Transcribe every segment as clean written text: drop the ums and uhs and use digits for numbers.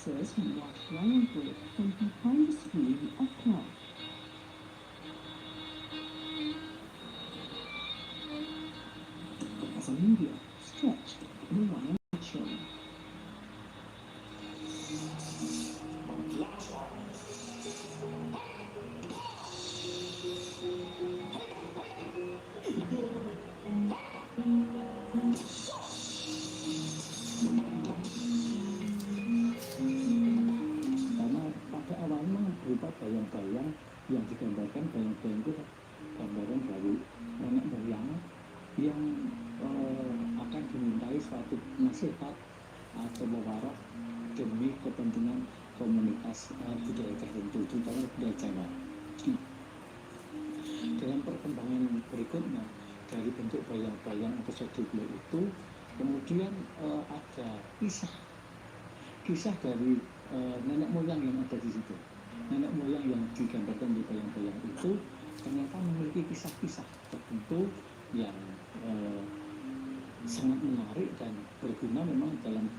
Audiences can watch wayang kulit from behind the screen of cloth. As a media stretched the wayang show. Berupa bayang-bayang yang digambarkan, bayang-bayang itu gambaran dari nenek moyang yang akan dimintai suatu nasihat atau mewarak demi kepentingan komunitas budaya tertentu, terutama budaya Jawa. Dalam perkembangan berikutnya dari bentuk bayang-bayang atau sedulur itu kemudian ada kisah dari nenek moyang yang ada di situ. Nenek moyang yang digambarkan di bayang-bayang itu ternyata memiliki kisah-kisah tertentu yang sangat menarik dan berguna memang dalam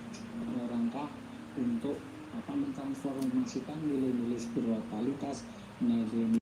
rangka untuk mentransformasikan nilai-nilai spiritualitas, nilai film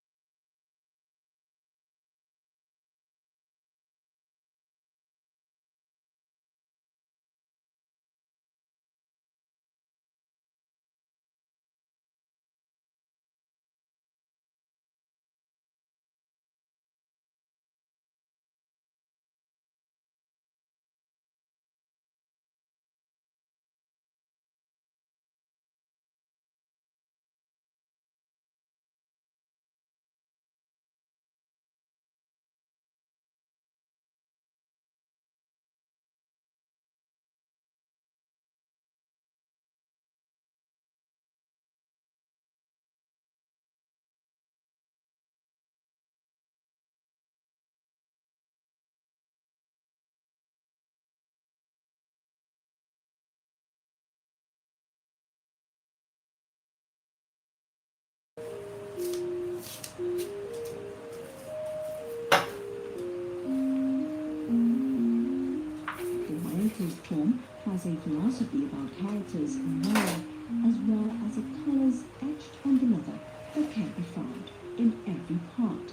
has a philosophy about characters and moral, as well as the colors etched on the leather that can be found in every part.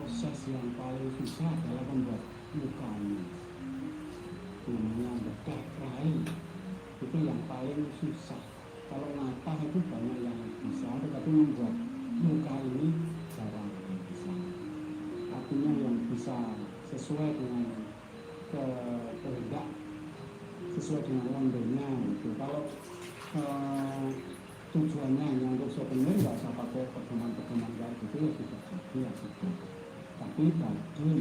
Proses yang paling susah adalah membuat mukanya. Namanya bedah lain itu yang paling susah. Kalau ngata itu banyak yang bisa, tetapi membuat muka ini jarang yang bisa. Artinya yang bisa sesuai dengan kehendak, sesuai dengan lambenya gitu. Kalau tujuannya hanya untuk souvenir, nggak usah pakai pedoman-pedoman kayak gitu ya sudah jadi ya sudah. Tapi bagi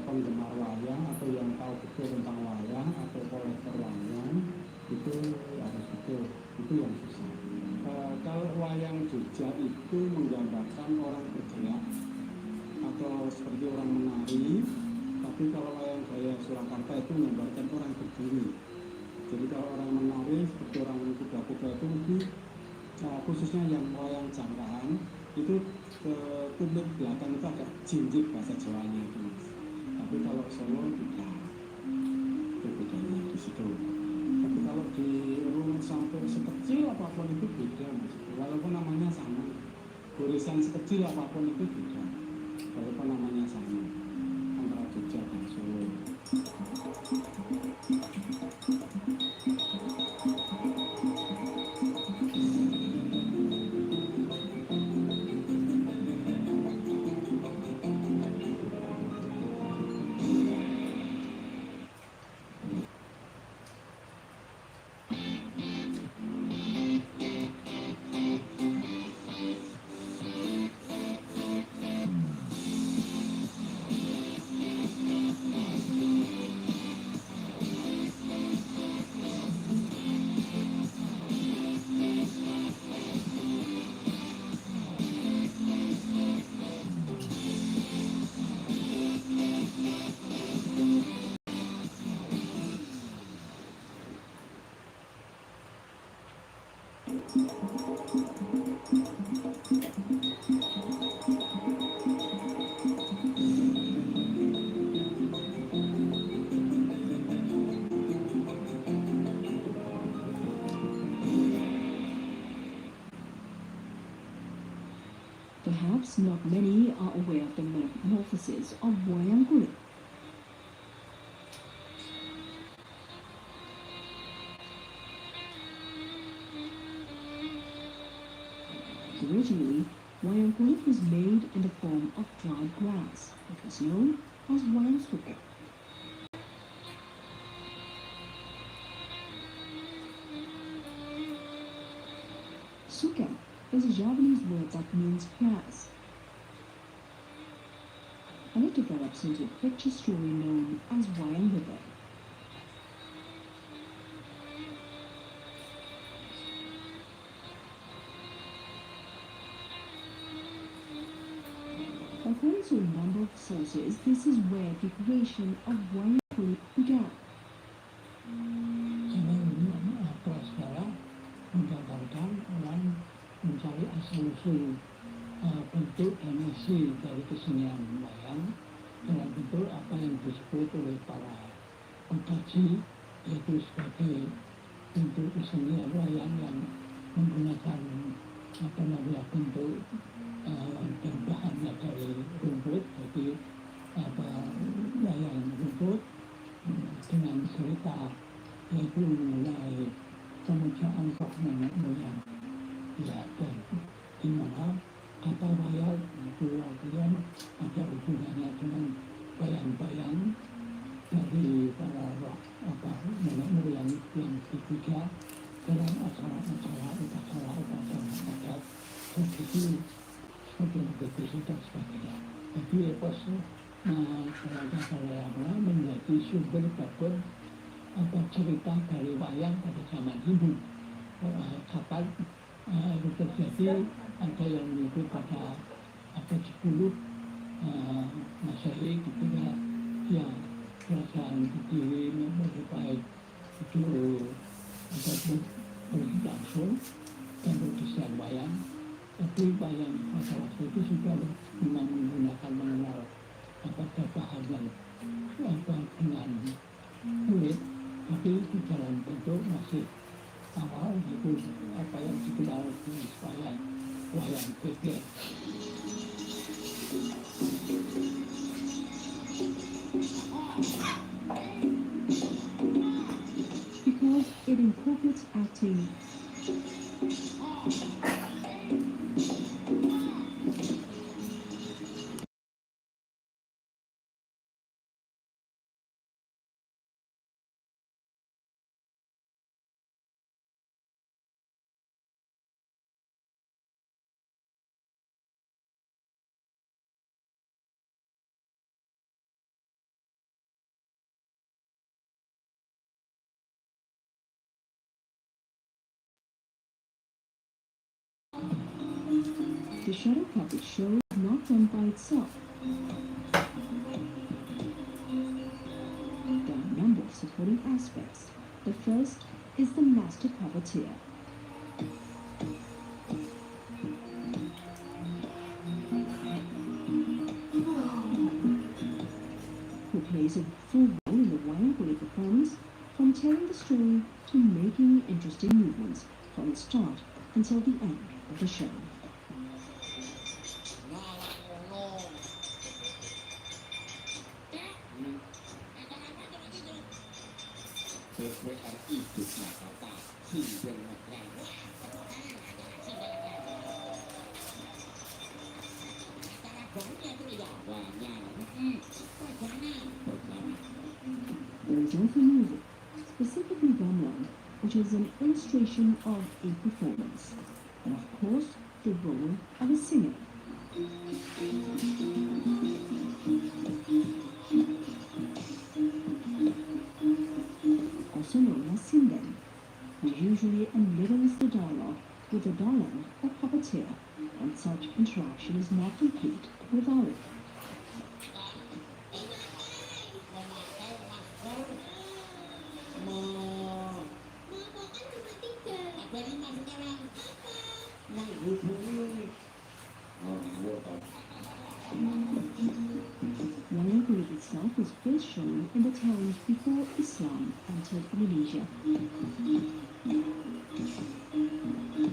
penggemar wayang atau yang tahu betul tentang wayang atau kolektor wayang itu harus betul, itu yang susah. Kalau wayang Jogja itu menggambarkan orang bergerak atau seperti orang menari, tapi kalau wayang gaya Surakarta itu menggambarkan orang berdiri. Jadi kalau orang menari seperti orang kuda-kuda itu mungkin khususnya yang wayang jangkaan itu tutup belakang itu agak jinjit bahasa Jawanya itu. Tapi kalau Solo tidak, itu bedanya di situ. Tapi kalau dirunut sampai sekecil apapun itu beda maksudnya. Walaupun namanya sama, gorisan sekecil apapun itu beda. Walaupun namanya sama antara Jogja dan Solo. Perhaps not many are aware of the metamorphosis of wayang kulit. Originally, wayang kulit was made in the form of dried grass. It was known as wayang suka. Suka is a Javanese word that means grass, and it develops into a picture story known as wayang river. According to a number of sources, this is where the creation of wayang kulit began. Prasejarah menggambarkan orang mencari asal-usul bentuk dan isi dari kesenian wayang dalam bentuk apa yang disebut oleh para pengkaji, yaitu sebagai bentuk kesenian wayang yang menggunakan bentuk dan bahannya dari rumput, jadi wayang rumput dengan cerita yaitu mengenai pemujaan roh nenek moyang. Ya, dan di mana kata wayang itu artinya ada hubungannya dengan bayang-bayang dari para roh nenek moyang yang dipuja dalam acara-acara upacara adat tradisi seperti dan sebagainya. Jadi epos Kerajaan menjadi sumber babon cerita dari wayang pada zaman Hindu. Kapan itu terjadi, ada yang menyebut pada abad 10 Masehi ketika ya kerajaan berdiri menyerupai itu berlangsung dan berdesain wayang. Tapi wayang pada waktu itu sudah memang menggunakan mengenal bahan yang dengan kulit, tapi di dalam bentuk masih awal itu apa yang dikenal dengan wayang beber. Because it incorporates acting. The shadow puppet show is not done by itself. There are a number of supporting aspects. The first is the master puppeteer. Who plays a full role in the wayang kulit performance, from telling the story to making interesting movements from the start until the end of the show. There is also music, specifically gamelan, which is an illustration of a performance, and of course the role of a singer. Also known as sedang, who usually enlivens the dialogue with the dalang or puppeteer, and such interaction is not complete without it. Wayang kulit itself was first shown in the towns before Islam entered Indonesia. When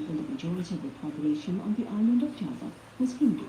the majority of the population on the island of Java was Hindu.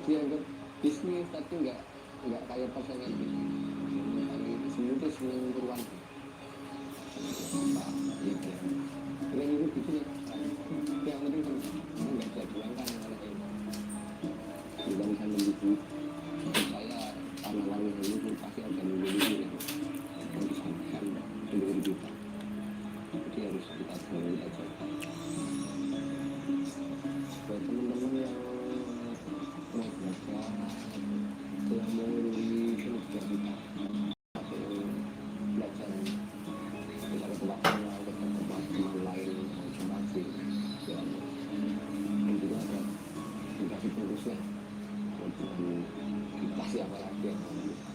Dianggap bisnis tapi nggak kayak pasangan bisnis. Tapi semua itu senang beruang. Dengan itu bisnis yang penting nggak bisa diuangkan kalau kayak tidak bisa membuat saya karena wangi itu pasti akan menjadi yang disampaikan dengan kita. Jadi harus kita selalu kita coba. Buat teman-teman yang mau belajar, yang mau di belajar kita, atau belajar kita ke tempatnya, ke tempat teman lain, masing-masing, dan juga ada dikasih tulusnya, untuk dikasih apa lagi yang mau bisa.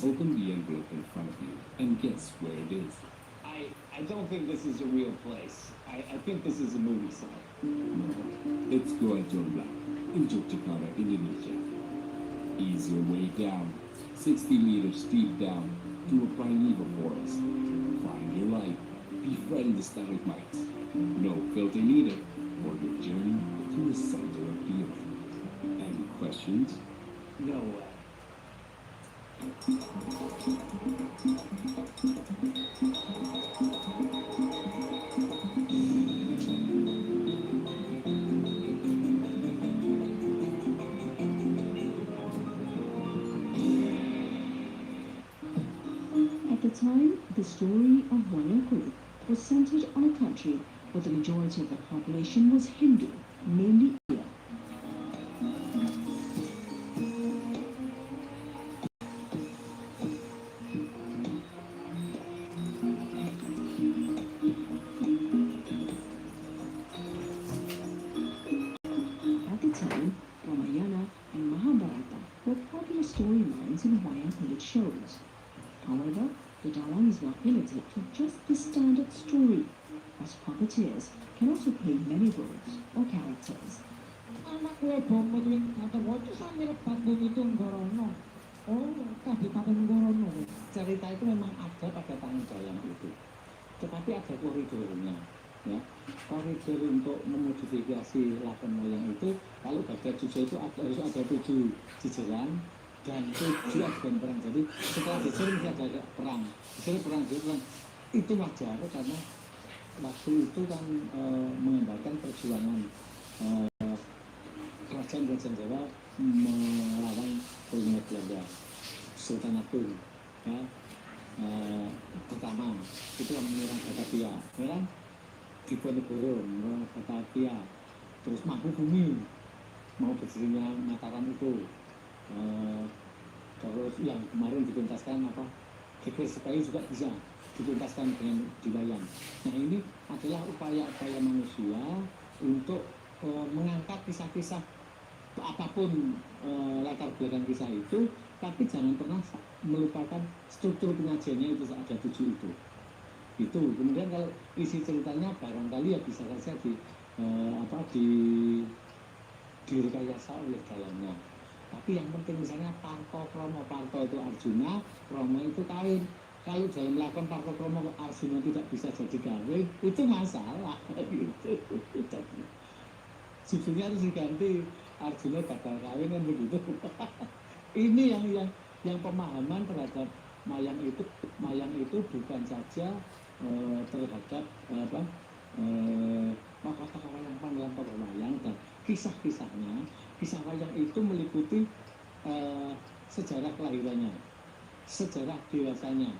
Open the envelope in front of you and guess where it is. I don't think this is a real place. I think this is a movie set. It's Goa Jomla in Yogyakarta, Indonesia. Ease your way down, 60 meters deep down to a primeval forest. Find your light, befriend the stalagmites. No filter needed for your journey to the center of the earth. Any questions? No way. At the time, the story of wayang kulit was centered on a country where the majority of the population was Hindu, namely India. At the time, Ramayana and Mahabharata were popular storylines in wayang kulit shows. However, the dalang is not limited to just the standard story, as puppeteers can also play many roles or characters. Anak gue bomet atau waktu sambil Bandung itu Ngorono. Oh, Kabupaten Ngorono. Cerita itu memang ada pada tangan dalang itu, tetapi ada koridornya, ya. Koridor untuk memodifikasi lakon wayang itu, kalau bagian 7 itu harus ada 7 jejeran dan 7 adegan perang. Jadi setelah jejer mesti ada perang, jejer perang, itu wajar karena waktu itu kan menggambarkan perjuangan kerajaan Jawa melawan kolonial Belanda, Sultan Agung, ya. Pertama itu yang menyerang Batavia, ya kan? Diponegoro menyerang Batavia, terus Mangkubumi mau berdirinya Mataram itu, terus yang kemarin dituntaskan apa? Geger Sepayu juga bisa dituntaskan dengan diwayang. Nah, ini adalah upaya-upaya manusia untuk mengangkat kisah-kisah apapun latar belakang kisah itu, tapi jangan pernah melupakan struktur penyajiannya itu ada 7 itu. Itu kemudian kalau isi ceritanya barangkali ya bisa saja direkayasa oleh dalangnya. Tapi yang penting misalnya Parto Kromo, Parto itu Arjuna, Kromo itu Kain. Kalau dalam melakukan Parto Kromo Arjuna tidak bisa jadi gawe, itu masalah gitu. Judulnya harus diganti, Arjuna gagal kawin kan begitu. Ini yang pemahaman terhadap mayang itu bukan saja terhadap tokoh-tokoh wayang panggilan tokoh wayang dan kisah-kisahnya. Kisah wayang itu meliputi sejarah kelahirannya, sejarah dewasanya,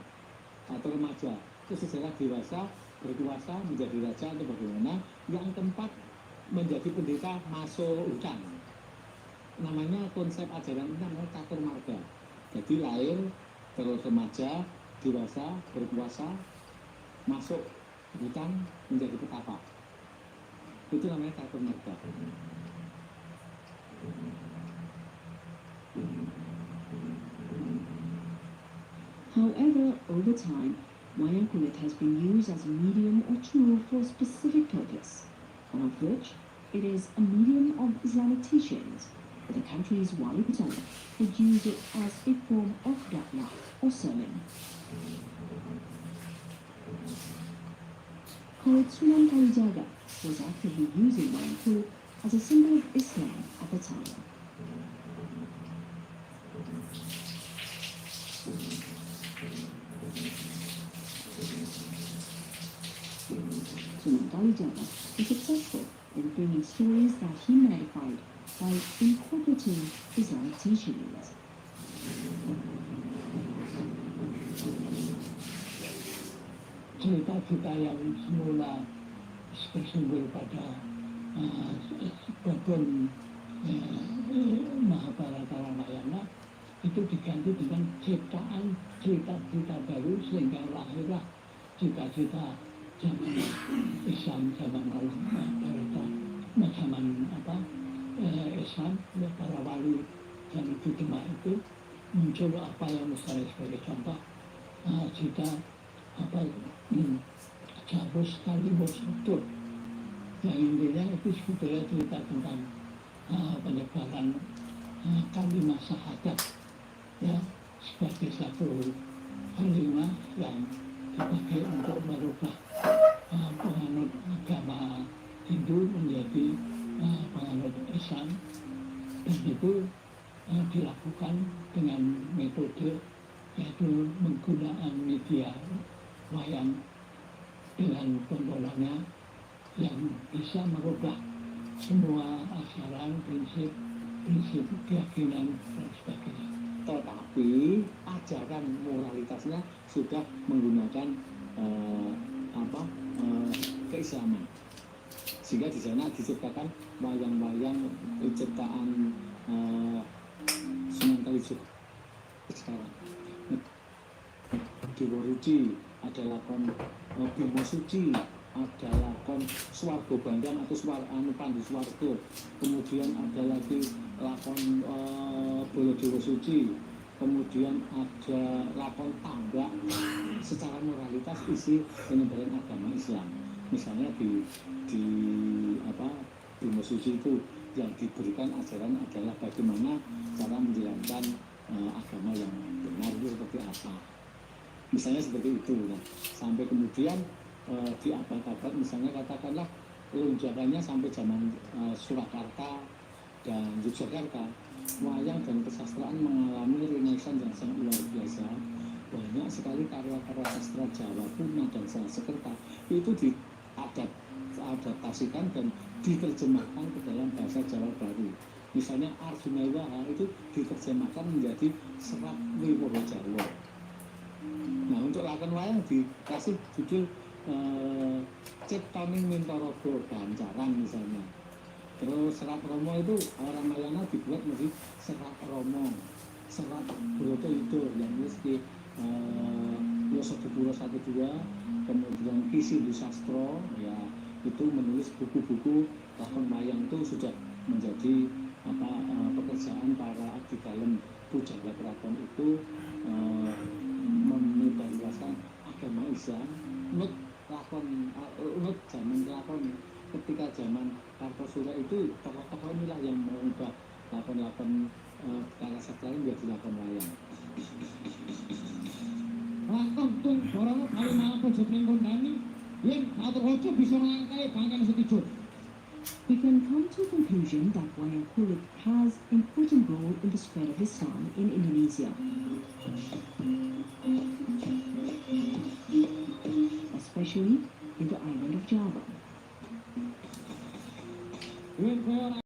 atau remaja. Terus sejarah dewasa, berkuasa, menjadi raja atau bagaimana. Yang keempat, menjadi pendeta masuk hutan. Namanya konsep ajaran ini namanya catur marga. Jadi lahir, terus remaja, dewasa, berkuasa, masuk hutan, menjadi petapa. Itu namanya catur marga. However, over time, wayang kulit has been used as a medium or tool for a specific purpose, one of which it is a medium of Islamic teachings. The country's wali utama would use it as a form of dakwah or sermon. Khalid Sunan Kalijaga was actively using wayang kulit as a symbol of Islam at the time. Sunan Kalijaga was successful in bringing stories that he modified by incorporating Islamic teachings. Cerita-cerita yang semula bersumber pada babon Mahabharata Ramayana itu diganti dengan ciptaan cerita-cerita baru sehingga lahirlah cerita-cerita zaman Islam, zaman Mahabharata, zaman Islam, para wali yang itu cuma itu muncul apa yang misalnya sebagai contoh cerita Jabus Kalimos itu yang intinya itu sebetulnya cerita tentang penyebaran kalimat syahadat ya sebagai satu kalimat yang dipakai untuk merubah penganut agama Hindu menjadi penganut Islam, dan itu dilakukan dengan metode yaitu menggunakan media wayang dengan tontonannya yang bisa merubah semua ajaran, prinsip keyakinan dan sebagainya. Tetapi ajaran moralitasnya sudah menggunakan keislaman, sehingga di sana diciptakan wayang-wayang penciptaan Sunan Kalijaga sekarang. Dewa Ruci, ada lakon Bimo Suci, ada lakon Swargo Bandang atau Pandu Swargo, kemudian ada lagi lakon Bolodewa Suci, kemudian ada lakon Tambak. Secara moralitas isi penyebaran agama Islam, misalnya di Bimo Suci itu yang diberikan ajaran adalah bagaimana cara menjalankan agama yang benar itu seperti apa, misalnya seperti itu. Nah, sampai kemudian di abad-abad misalnya katakanlah lonjakannya sampai zaman Surakarta dan Yogyakarta, wayang dan kesastraan mengalami renaissance yang sangat luar biasa. Banyak sekali karya-karya sastra Jawa kuno dan Sanskerta itu diadaptasikan dan diterjemahkan ke dalam bahasa Jawa baru. Misalnya Arjuna Wiwaha itu diterjemahkan menjadi Serat Wiwaha Jawa. Nah, untuk lakon wayang dikasih judul Ciptoning Mintorogo Bancaran misalnya. Terus Serat Romo itu Ramayana dibuat menjadi Serat Romo, Serat Broto itu yang menulis Yosobupuro 12, kemudian Kisi Dusastro ya itu menulis buku-buku lakon wayang itu sudah menjadi pekerjaan para abdi dalam pujangga keraton itu menyebarluaskan agama Islam. Menurut zaman lakon ketika zaman Kartosura itu tokoh-tokoh inilah yang mengubah lakon-lakon karya menjadi lakon wayang. Lakon tung borono kali mampu jepring kondani yen atur ojo bisa melangkai bangkan setijur. We can come to a conclusion that wayang kulit has an important role in the spread of Islam in Indonesia, especially in the island of Java. Yen kowe ora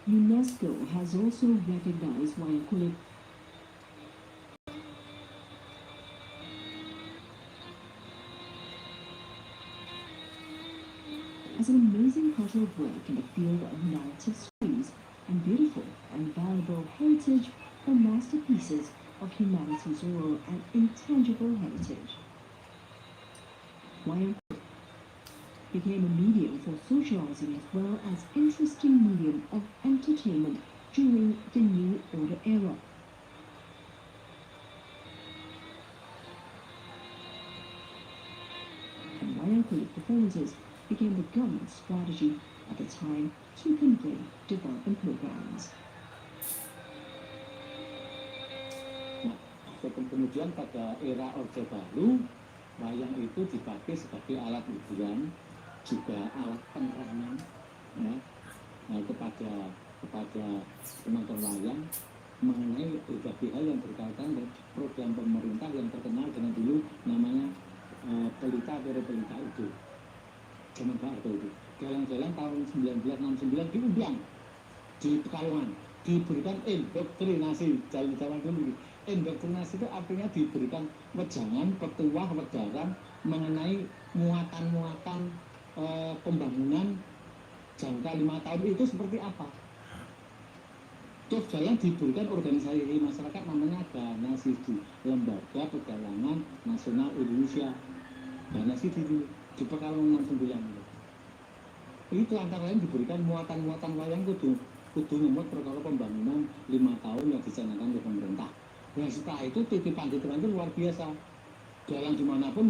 UNESCO has also recognized wayang kulit as an amazing cultural work in the field of narrative stories and beautiful and valuable heritage or masterpieces of humanity's oral and intangible heritage. Wayang became a medium for socializing as well as interesting medium of entertainment during the New Order era. And wayang kulit performances became the government's strategy at the time to convey development programs. Kemudian pada era Orde Baru, wayang itu dipakai sebagai alat hiburan, juga alat penerangan, ya, kepada penonton wayang mengenai berbagai hal yang berkaitan dengan program pemerintah yang terkenal dengan dulu namanya pelita itu zaman Pak Harto itu. Jalan-jalan tahun 1969 diundang di Pekalongan, diberikan indoktrinasi zaman dulu. Indoktrinasi itu artinya diberikan wejangan, petuah, wedaran mengenai muatan-muatan pembangunan jangka 5 tahun itu seperti apa. Terus jalan diberikan organisasi masyarakat namanya Dana Sidi, Lembaga Pegalangan Nasional Indonesia. Dana Sidi di Pekalongan 69. Itu antara lain diberikan muatan-muatan wayang kudu membuat perkara pembangunan 5 tahun yang dicanangkan oleh pemerintah. Nah setelah itu titipan-titipan itu luar biasa. Jalan dimanapun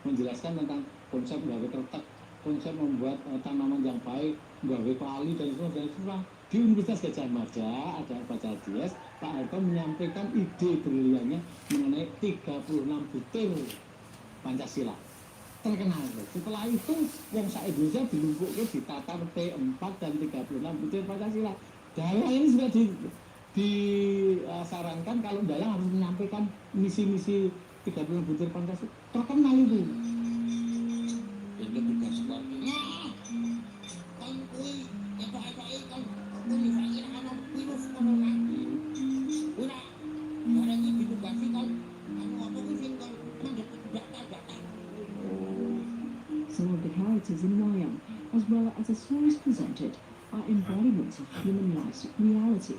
menjelaskan tentang konsep gawe kertek, konsep membuat tanaman yang baik, gawe kali dan sebagainya. Di Universitas Gajah Mada ada baca dies, Pak Harto menyampaikan ide briliannya mengenai 36 butir Pancasila. Terkenal. Setelah itu yang se-Indonesia dilumpuhkan ditata T4 dan 36 butir Pancasila. Dalang ini sudah disarankan kalau dalang harus menyampaikan misi-misi 36 butir Pancasila. Terkenal itu. Itu bukan sebabnya. Kan kui, baik-baik kan. Kui saya anak virus corona. Udah, orang ini ditugasi kan. Anu apa sih kan mendapat data-data. Some of the characters in wayang, as well as the stories presented, are embodiments of human life's reality.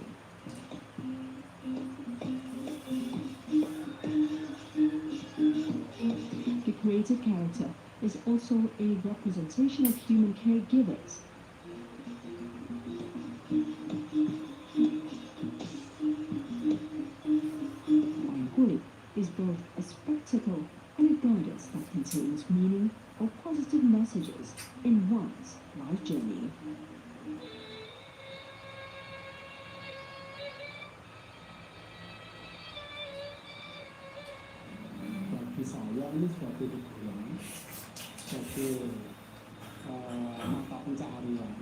The created character is also a representation of human caregivers. Wayang kulit is both a spectacle and a guidance that contains meaning or positive messages in one's life journey. Bagi saya ini sebagai hiburan, sebagai mata pencaharian,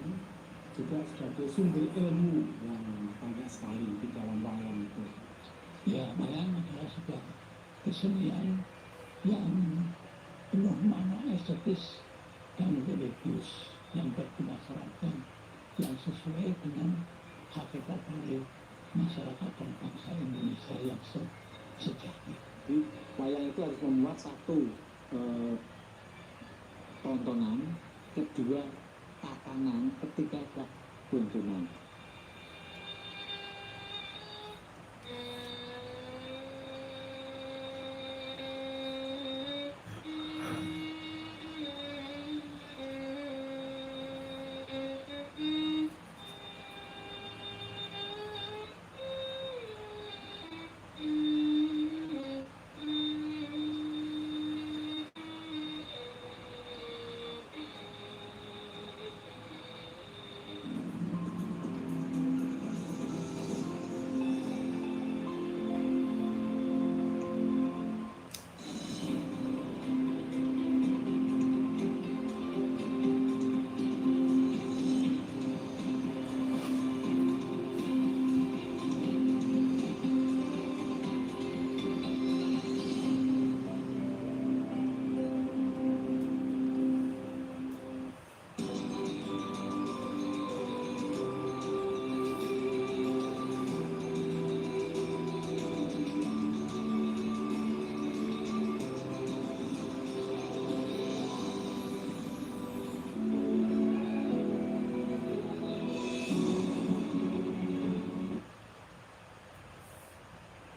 juga sebagai sumber ilmu yang banyak sekali di dalam wayang itu. Ya, wayang adalah sebuah kesenian yang penuh makna estetis dan religius yang berguna seragam yang sesuai dengan hakikat dari masyarakat dan bangsa Indonesia yang sejati. Jadi, wayang itu harus membuat satu tontonan, kedua tatanan, ketiga kunjungan.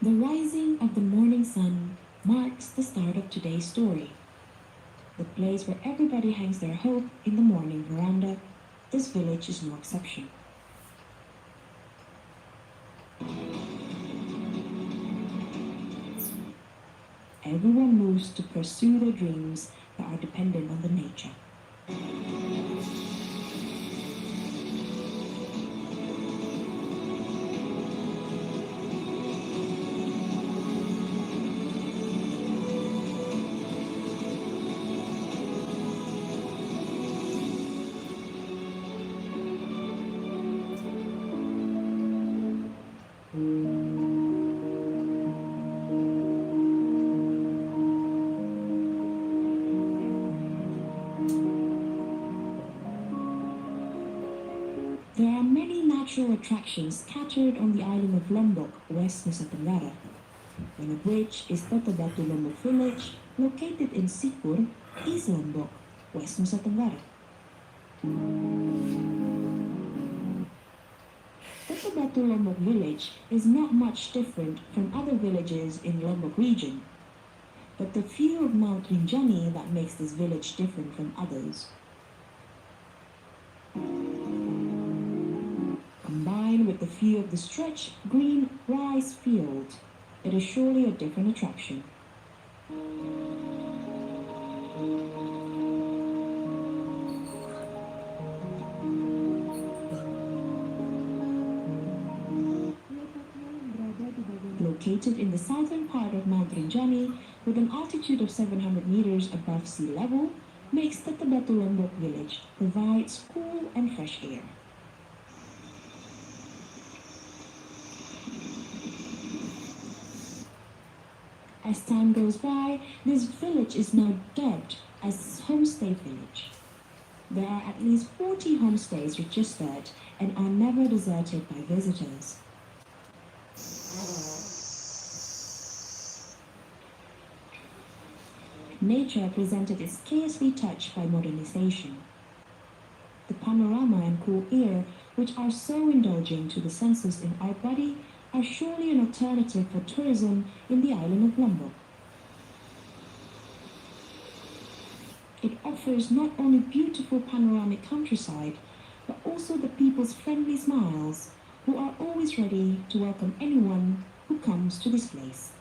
The rising of the morning sun marks the start of today's story. The place where everybody hangs their hope in the morning veranda, this village is no exception. Everyone moves to pursue their dreams that are dependent on the nature. There are many natural attractions scattered on the island of Lombok, West Nusa Tenggara. One of which is Kota Batu Lombok village, located in Sikur, East Lombok, West Nusa Tenggara. Kota Batu Lombok village is not much different from other villages in Lombok region, but the view of Mount Rinjani that makes this village different from others. Combined with the view of the stretched green rice field, it is surely a different attraction. Located in the southern part of Mount Rinjani, with an altitude of 700 meters above sea level, makes Kota Batu Lombok village provides cool and fresh air. As time goes by, this village is now dubbed as Homestay Village. There are at least 40 homestays registered and are never deserted by visitors. Nature presented is scarcely touched by modernization. The panorama and cool air, which are so indulging to the senses in our body, are surely an alternative for tourism in the island of Lombok. It offers not only beautiful panoramic countryside, but also the people's friendly smiles, who are always ready to welcome anyone who comes to this place.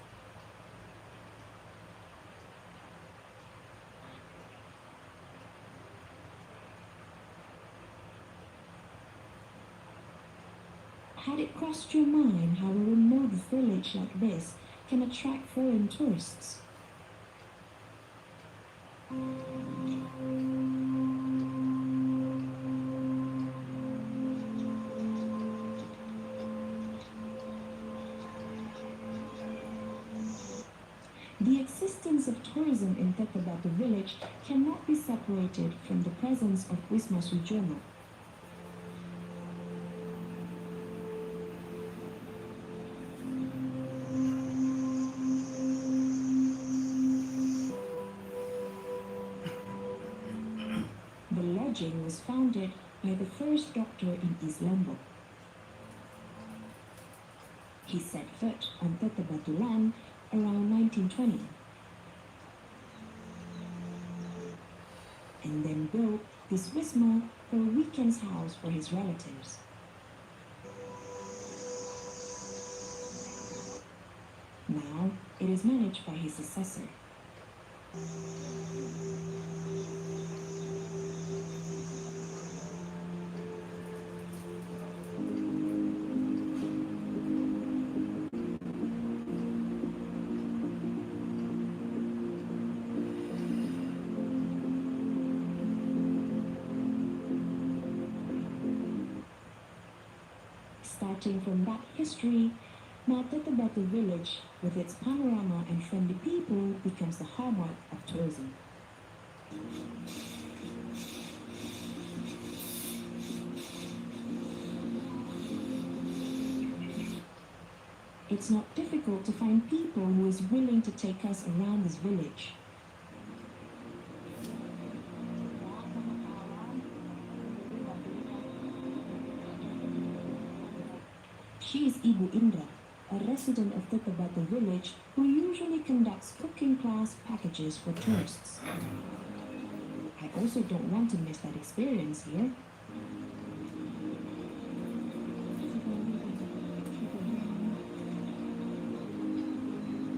Had it crossed your mind how a remote village like this can attract foreign tourists? The existence of tourism in Kota Batu village cannot be separated from the presence of Wisma Sujono. The lodging was founded by the first doctor in East Lombok. He set foot on Kota Batu land around 1920 and then built this Wisma for a weekend's house for his relatives. Now it is managed by his successor. Starting from that history, now Kota Batu village, with its panorama and friendly people, becomes the hallmark of tourism. It's not difficult to find people who is willing to take us around this village. She is Ibu Indra, a resident of Tetebatu village who usually conducts cooking class packages for tourists. I also don't want to miss that experience here.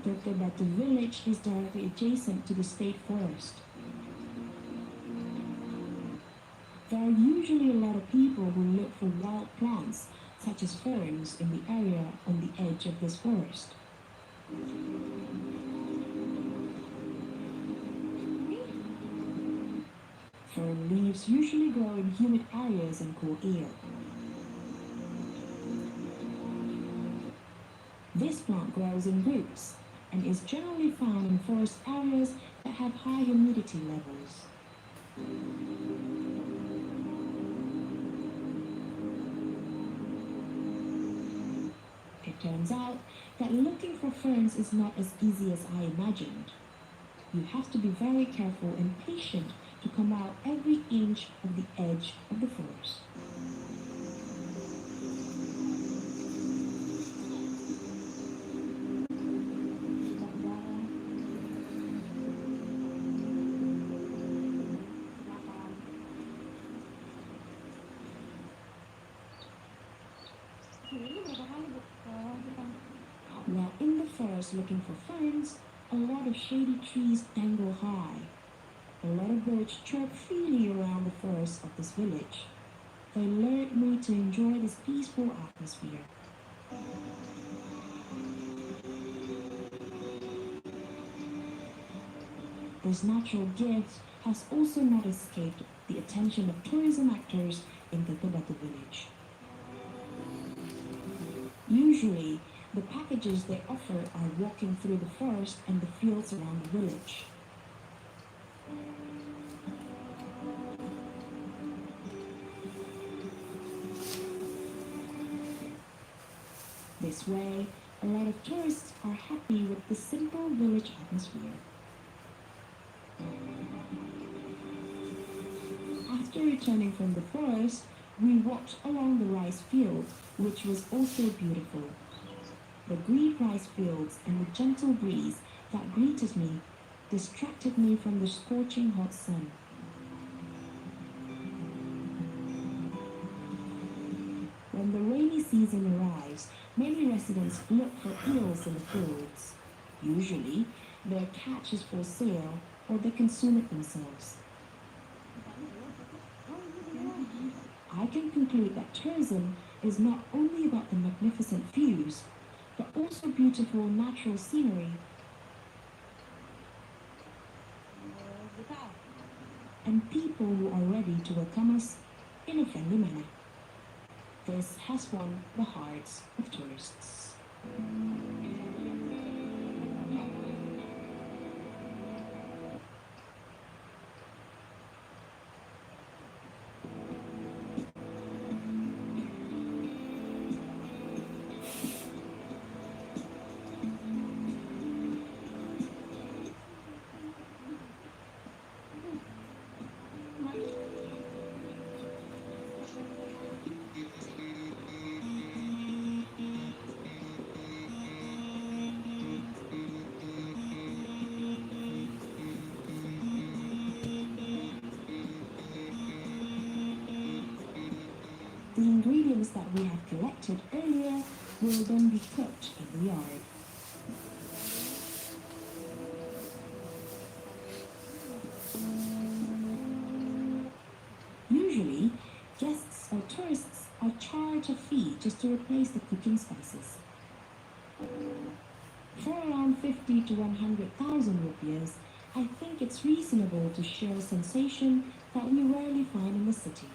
Tetebatu village is directly adjacent to the state forest. There are usually a lot of people who look for wild plants, such as ferns, in the area on the edge of this forest. Fern leaves usually grow in humid areas and cool air. This plant grows in groups and is generally found in forest areas that have high humidity levels. It turns out that looking for ferns is not as easy as I imagined. You have to be very careful and patient to come out every inch of the edge of the forest. While in the forest looking for ferns, a lot of shady trees dangle high. A lot of birds chirp freely around the forest of this village. They lured me to enjoy this peaceful atmosphere. This natural gift has also not escaped the attention of tourism actors in the Tetebatu village. Usually, the packages they offer are walking through the forest and the fields around the village. This way, a lot of tourists are happy with the simple village atmosphere. After returning from the forest, we walked along the rice field, which was also beautiful. The green rice fields and the gentle breeze that greeted me distracted me from the scorching hot sun. When the rainy season arrives, many residents look for eels in the fields. Usually, their catch is for sale or they consume it themselves. I can conclude that tourism is not only about the magnificent views, but also beautiful natural scenery and people who are ready to welcome us in a friendly manner. This has won the hearts of tourists. The ingredients that we have collected earlier will then be cooked in the yard. Usually, guests or tourists are charged a fee just to replace the cooking spices. For around 50 to 100,000 rupees, I think it's reasonable to share a sensation that we rarely find in the city.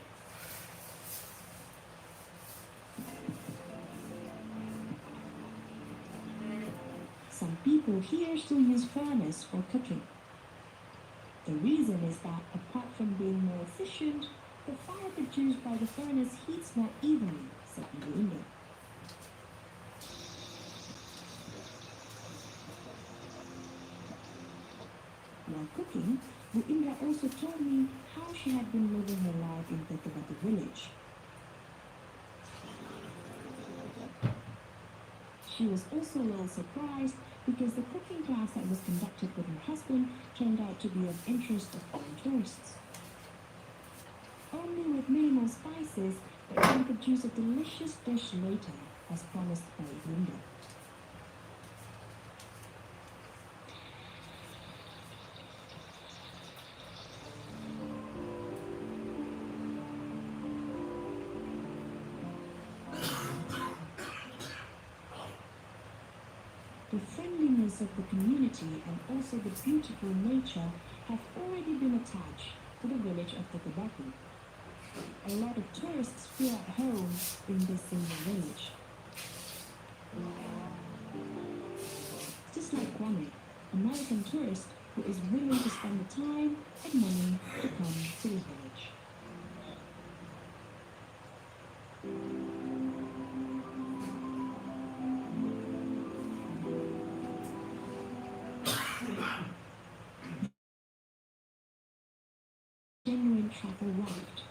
Some people here still use furnace for cooking. The reason is that apart from being more efficient, the fire produced by the furnace heats more evenly, said Linda. While cooking, Bu Indra also told me how she had been living her life in Tetebatu village. She was also a little surprised because the cooking class that was conducted with her husband turned out to be of interest to foreign tourists. Only with minimal spices, they can produce a delicious dish later, as promised by Linda. The friendliness of the community and also the beautiful nature have already been attached to the village of Tekabaku. A lot of tourists feel at home in this single village. Just like Kwame, American tourist who is willing to spend the time and money to come to the village. Genuine travel raft.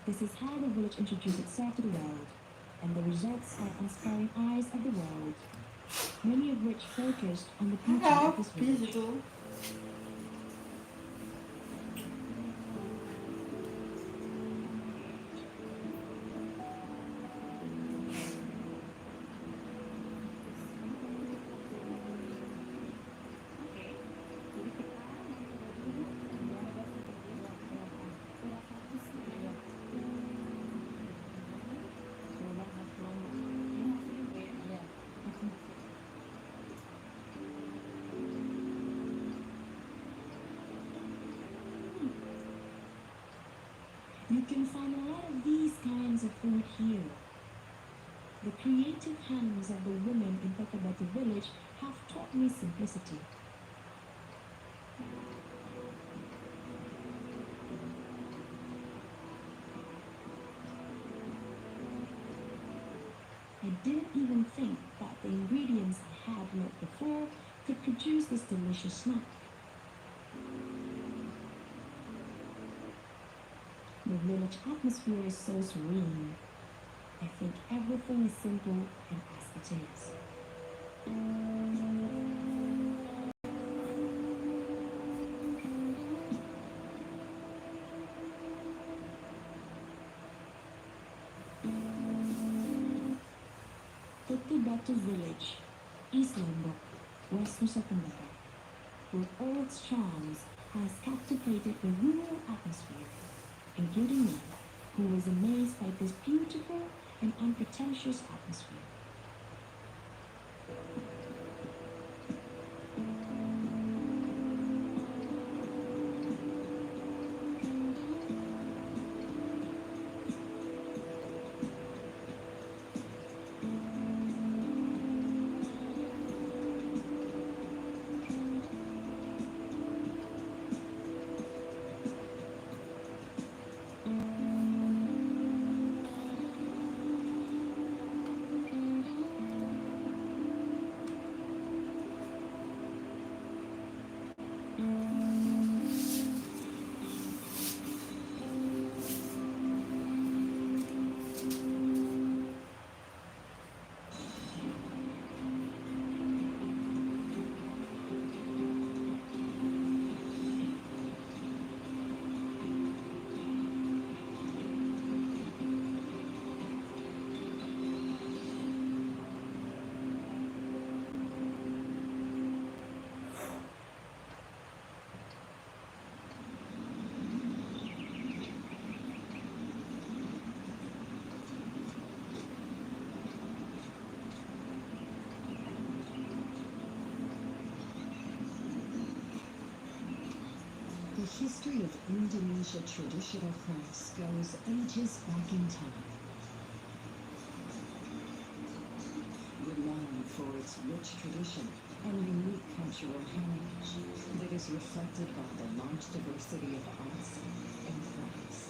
This is how the village introduced itself to the world, and the results are inspiring eyes of the world, many of which focused on the beauty of this village. You can find a lot of these kinds of food here. The creative hands of the women in Tekabaku village have taught me simplicity. I didn't even think that the ingredients I had learnt before could produce this delicious snack. The village atmosphere is so serene. I think everything is simple and as it is. Tekabaku village, East Lombok, West Nusa Tenggara, with all its charms, has captivated the rural atmosphere, including me, who was amazed by this beautiful and unpretentious atmosphere. The history of Indonesia traditional crafts goes ages back in time. Renowned for its rich tradition and unique cultural heritage that is reflected by the large diversity of arts and crafts.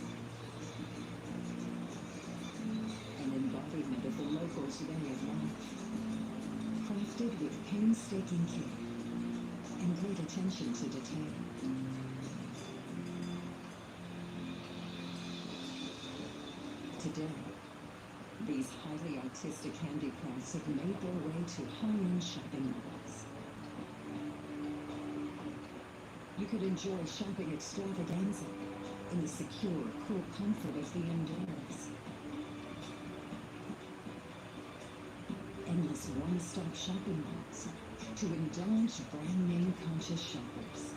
An embodiment of the locals' way of life, crafted with painstaking care and great attention to detail. Today, These highly artistic handicrafts have made their way to high-end shopping malls. You could enjoy shopping extravaganza in the secure, cool comfort of the indoors. Endless one-stop shopping malls to indulge brand name conscious shoppers.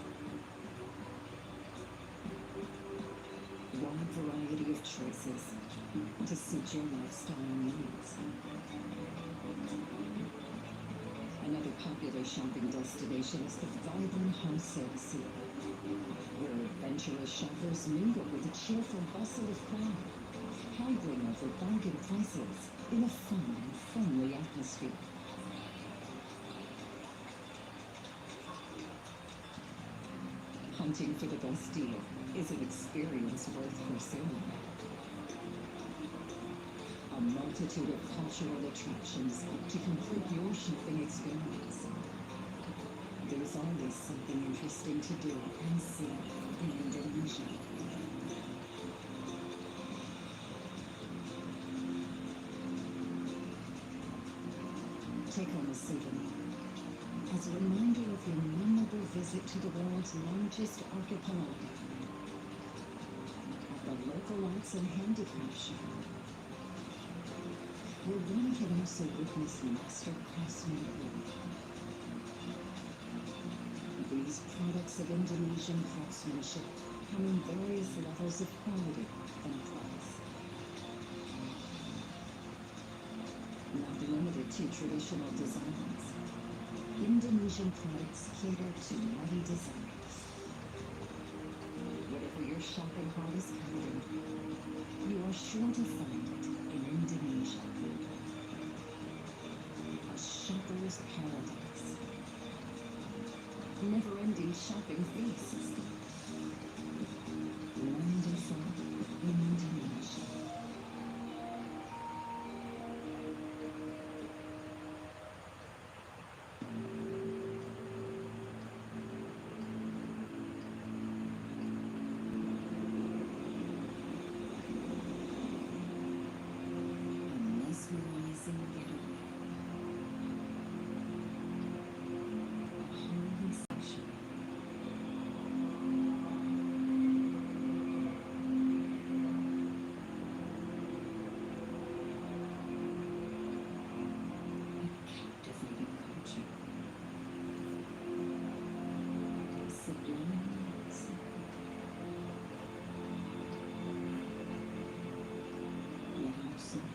Wide variety of choices to suit your lifestyle needs. Another popular shopping destination is the vibrant wholesale scene, where adventurous shoppers mingle with the cheerful bustle of crowd, haggling over bargain prices in a fun and friendly atmosphere. Hunting for the best deal is an experience worth pursuing. A multitude of cultural attractions to complete your shopping experience. There's always something interesting to do and see in Indonesia. Take home a souvenir as a reminder of your memorable visit to the world's largest archipelago. At the local arts and handicraft shop, where one can also witness master craftsmanship. These products of Indonesian craftsmanship come in various levels of quality and price. Not limited to traditional designs, Indonesian products cater to many designers. Whatever your shopping heart is craving, you are sure to find it in Indonesia. A shopper's paradise. Never-ending shopping feasts. Wonderful Indonesia.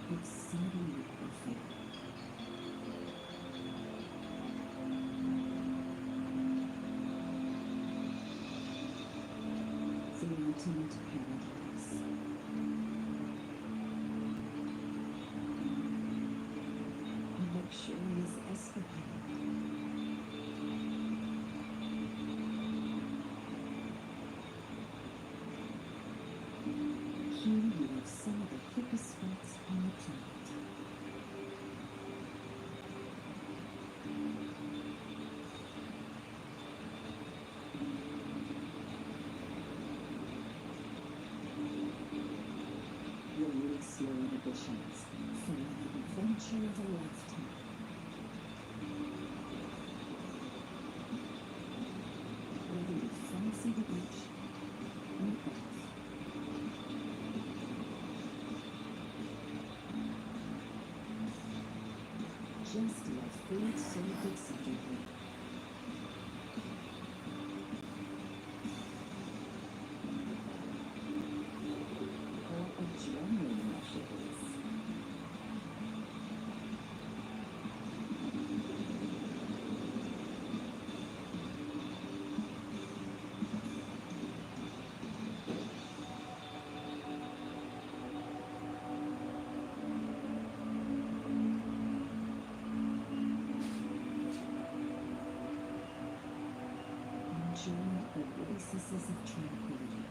Exceedingly perfect. The ultimate paradise. A luxurious escapade. Here you have some of the hippest spots on the planet. Release your inhibitions for an adventure of a lifetime. Whether you fancy the beach or both. Just let food served excitedly. Or adrenaline rushes. Enjoy the oases of tranquility.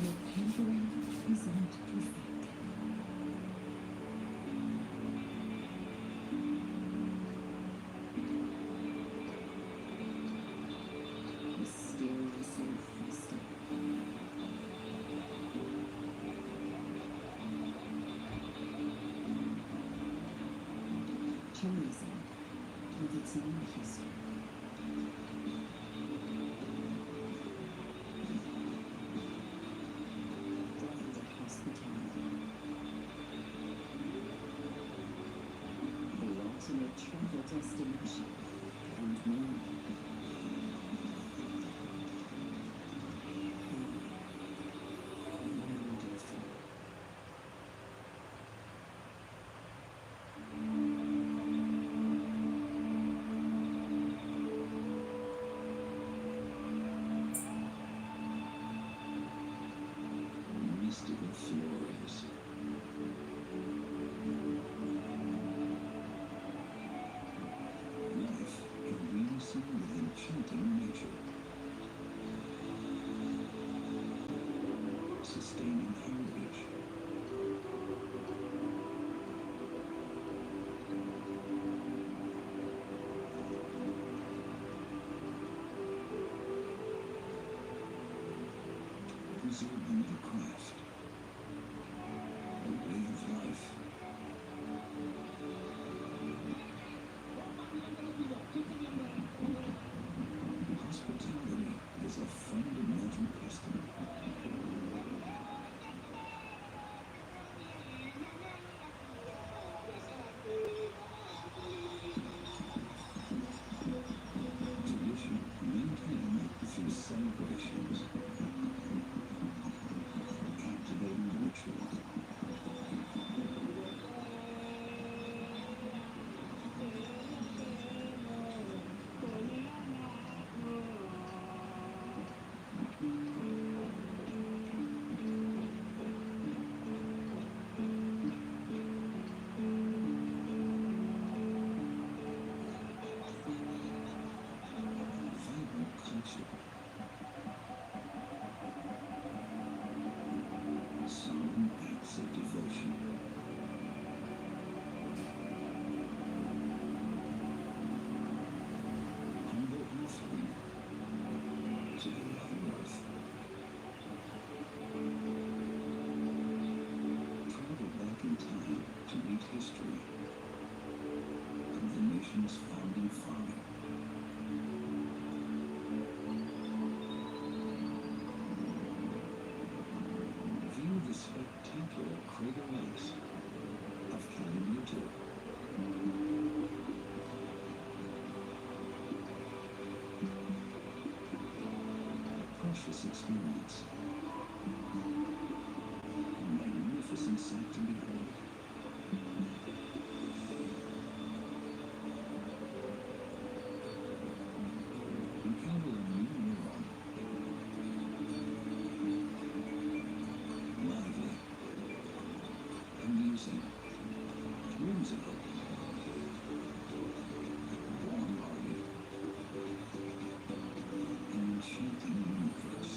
Your pampering is not perfect. Mysteriously festive. passing in history. Brand of hospitality. The ultimate travel destination and more. Wonderful. Mystical floors. Life in unison with enchanting nature. Sustaining heritage. Preserving the craft. A way of life. Hospitality is a fundamental custom. Tradition maintained through celebrations. Captivating ritual. Vibrant culture. Solemn acts of devotion. Humble offering to the Mother Earth. Travel back in time to meet history of the nation's founding father. View the spectacular crater lakes of Kilimanjaro. A precious experience. A magnificent sight to behold. Encounter a new world. Lively, amusing, whimsical, warm-hearted, an enchanting universe.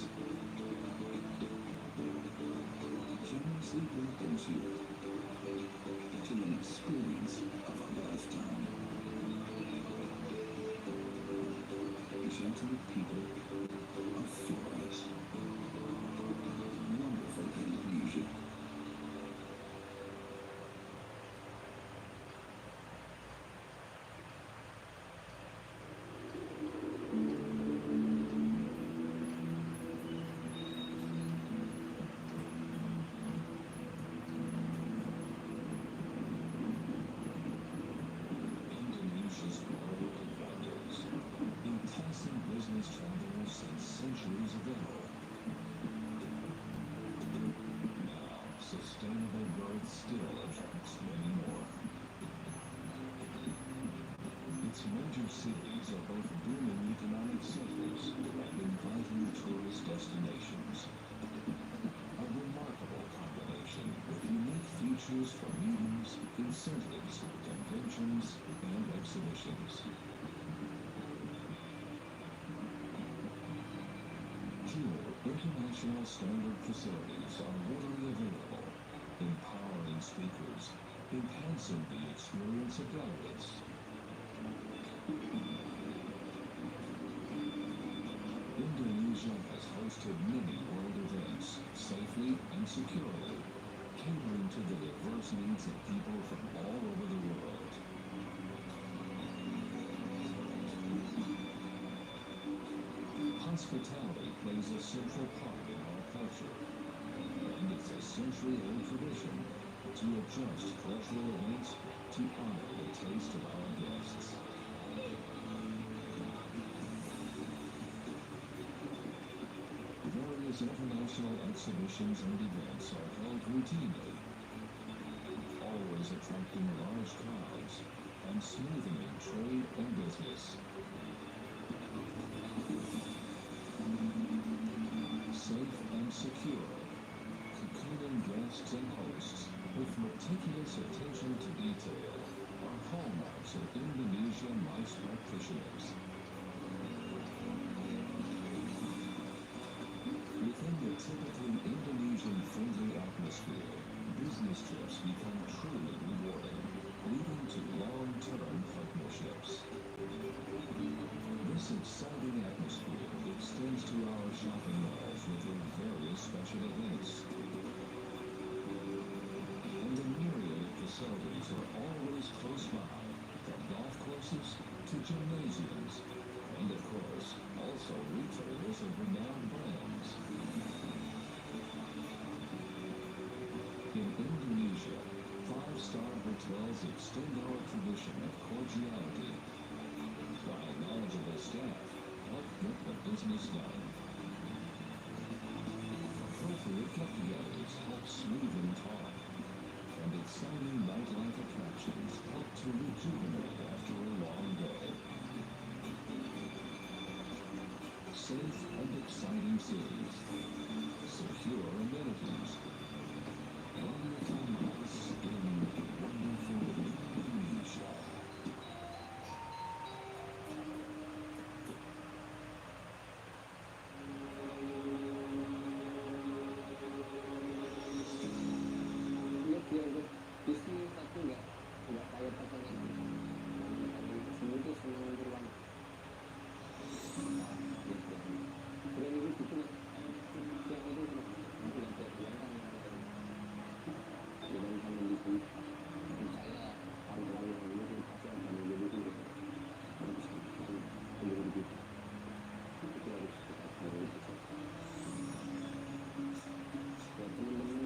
Generously welcomes you to an experience of a lifetime. Gentle people of Flores. Wonderful Indonesia. Indonesia's global advantage, enticing business travelers since centuries ago. Now, sustainable growth still attracts many more. Its major cities are both booming economic centers and inviting tourist destinations. A remarkable combination with unique features for meetings, incentives, conventions, and exhibitions. Here, international standard facilities are readily available, empowering speakers, enhancing the experience of delegates. Indonesia has hosted many world events safely and securely, catering to the diverse needs of people from all over the world. Hospitality plays a central part in our culture, and it's a century-old tradition to adjust cultural events to honor the taste of our guests. Various international exhibitions and events are held routinely, always attracting large crowds and smoothing trade and business. Safe and secure, cocooning guests and hosts with meticulous attention to detail are hallmarks of Indonesian MICE practitioners. Within the typically Indonesian-friendly atmosphere, business trips become truly rewarding, leading to long-term partnerships. This exciting atmosphere extends to our shopping malls with their various special events. And the myriad of facilities are always close by, from golf courses to gymnasiums, and of course, also retailers of renowned brands. In Indonesia, five-star hotels extend our tradition of cordiality, while knowledgeable staff help get the business done. Appropriate get-togethers help smoothen talk, and exciting nightlife attractions help to rejuvenate after a long day. Safe and exciting cities, secure amenities, wonderful nights in wonderful Indonesia. Iya biar justru satu nggak kayak pasangan semua itu senang beruang keren itu gitu yang itu yang saya bilang kan dibandingkan begitu saya orang-orang yang ini pasti akan menjadi itu harus menjadi begitu itu harus kita harus buat teman-teman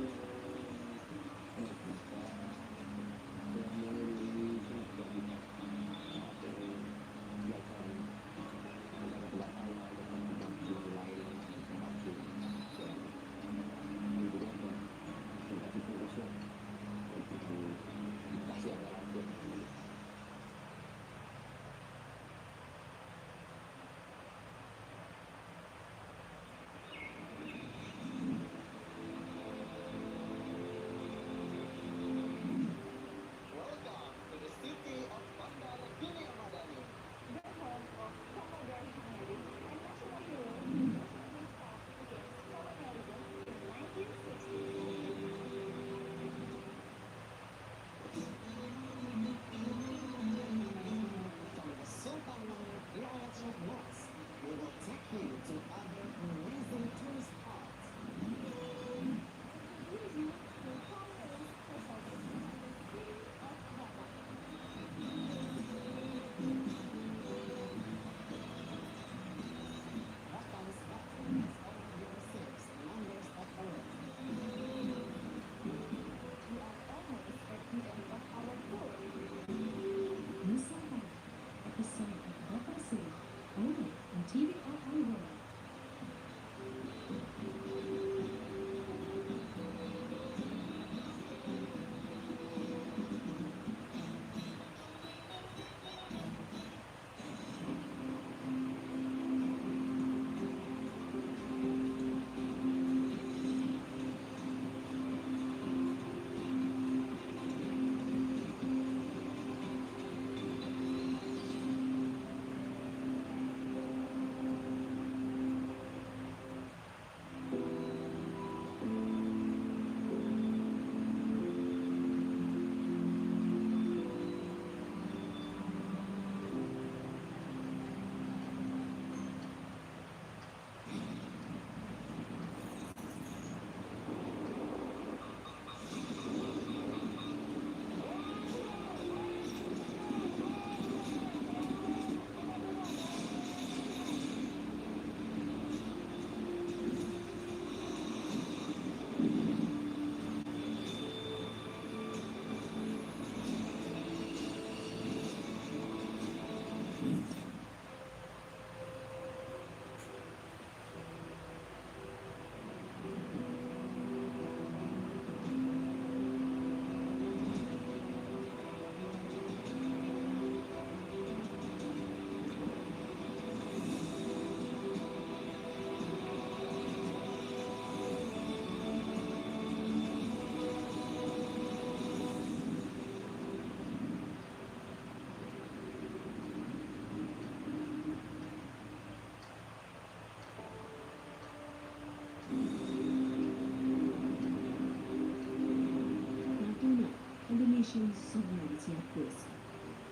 risk.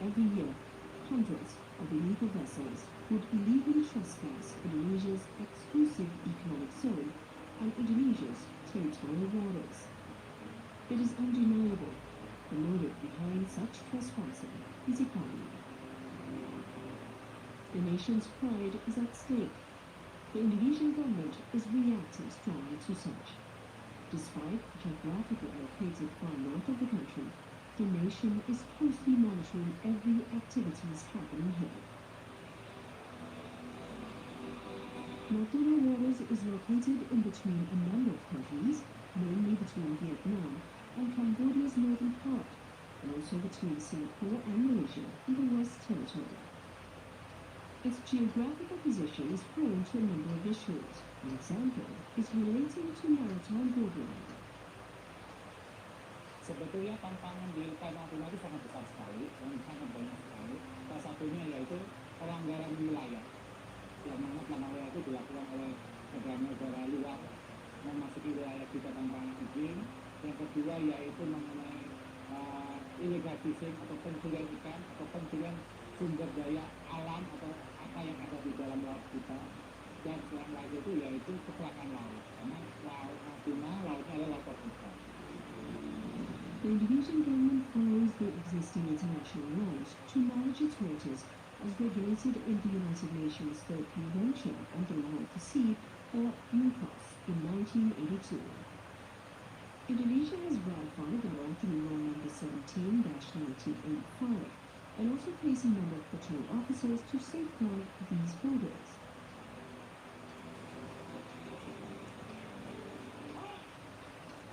Every year, hundreds of illegal vessels would illegally trespass Indonesia's exclusive economic zone and Indonesia's territorial waters. It is undeniable the motive behind such trespassing is economy. The nation's pride is at stake. The Indonesian government is reacting strongly to such. Despite geographically located far north of the country, the nation is closely monitoring every activities happening here. Natuna Waters is located in between a number of countries, mainly between Vietnam and Cambodia's northern part, and also between Singapore and Malaysia in the West Territory. Its geographical position is prone to a number of issues. An example is relating to maritime borderline. Sebetulnya tantangan di Lekai Natuna itu sangat besar sekali dan sangat banyak sekali. Salah satunya yaitu pelanggaran wilayah. Yang mana pelanggaran wilayah itu dilakukan oleh negara-negara luar memasuki wilayah kita tanpa izin. Yang kedua yaitu mengenai illegal fishing atau pencurian ikan atau pencurian sumber daya alam atau apa yang ada di dalam laut kita. Dan selain lagi itu yaitu kecelakaan laut. Karena laut Natuna lautnya adalah laut terbuka. The Indonesian government follows the existing international laws to manage its waters as regulated in the United Nations Third Convention on the Law of the Sea, or UNCLOS, in 1982. Indonesia has ratified the law through Law number 17-1985 and also placed a number of patrol officers to safeguard these borders.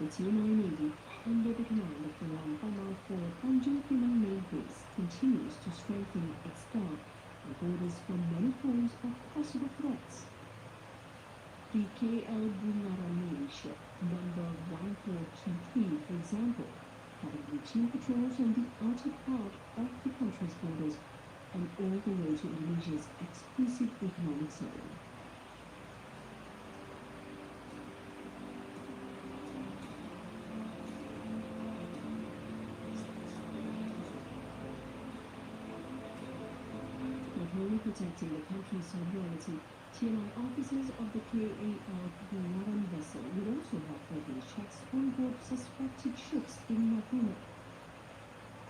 The TNI Navy, under the command of the Lampama for Tanjung Pinang Main Base, continues to strengthen its guard and borders from many forms of possible threats. The KL Bungaran Navy ship number 1423, for example, having routine patrols on the outer part of the country's borders and all the way to Indonesia's exclusive economic zone. Not only protecting the country's sovereignty, TNI officers of the KAL Bungaran vessel will also have regular checks on board suspected ships in Natuna.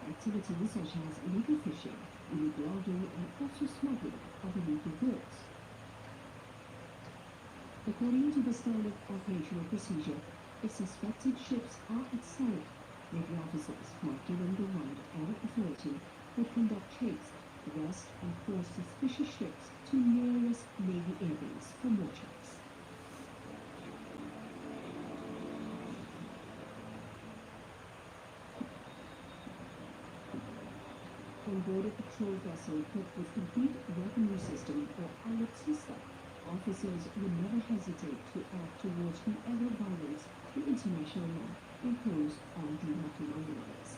Activities such as illegal fishing, illegal logging, and also smuggling of illegal goods. According to the standard operational procedure, if suspected ships are at sight, Navy officers who are given the right or authority will conduct checks, arrest, and force suspicious ships to nearest Navy airbase for more checks. On board a patrol vessel equipped with complete weaponry system or alutsista, officers will never hesitate to act towards whoever violates the international law imposed on the Natuna waters.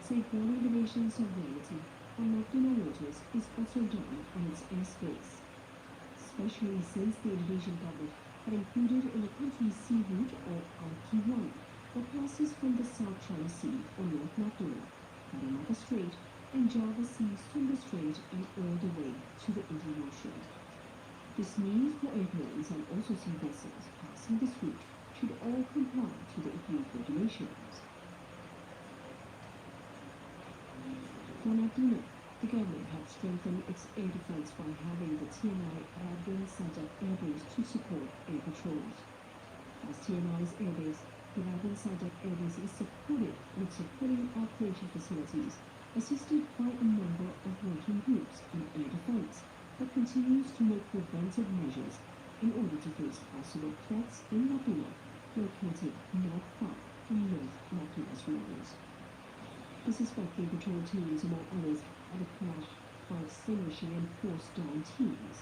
Safeguarding the nation's sovereignty on Natuna waters is also done on its airspace, especially since the Indonesian government had included in the country's sea route or RT1 that passes from the South China Sea or North Natuna, Malacca Strait, and Java Sea, Sunda Strait, and all the way to the Indian Ocean. This means for airplanes and also sea vessels passing this route should all comply to the agreed regulations. For Natuna, the government had strengthened its air defense by having the TNI Raden Sajak Air Base to support air patrols. As TNI's air base, the Raden Sajak Air Base is supported with supporting operation facilities, assisted by a number of working groups in air defense that continues to make preventive measures in order to face possible threats in Natuna, located not far from North Natuna's waters. The suspected patrol teams, among others, are the crash, fire extinguishing, and force down teams.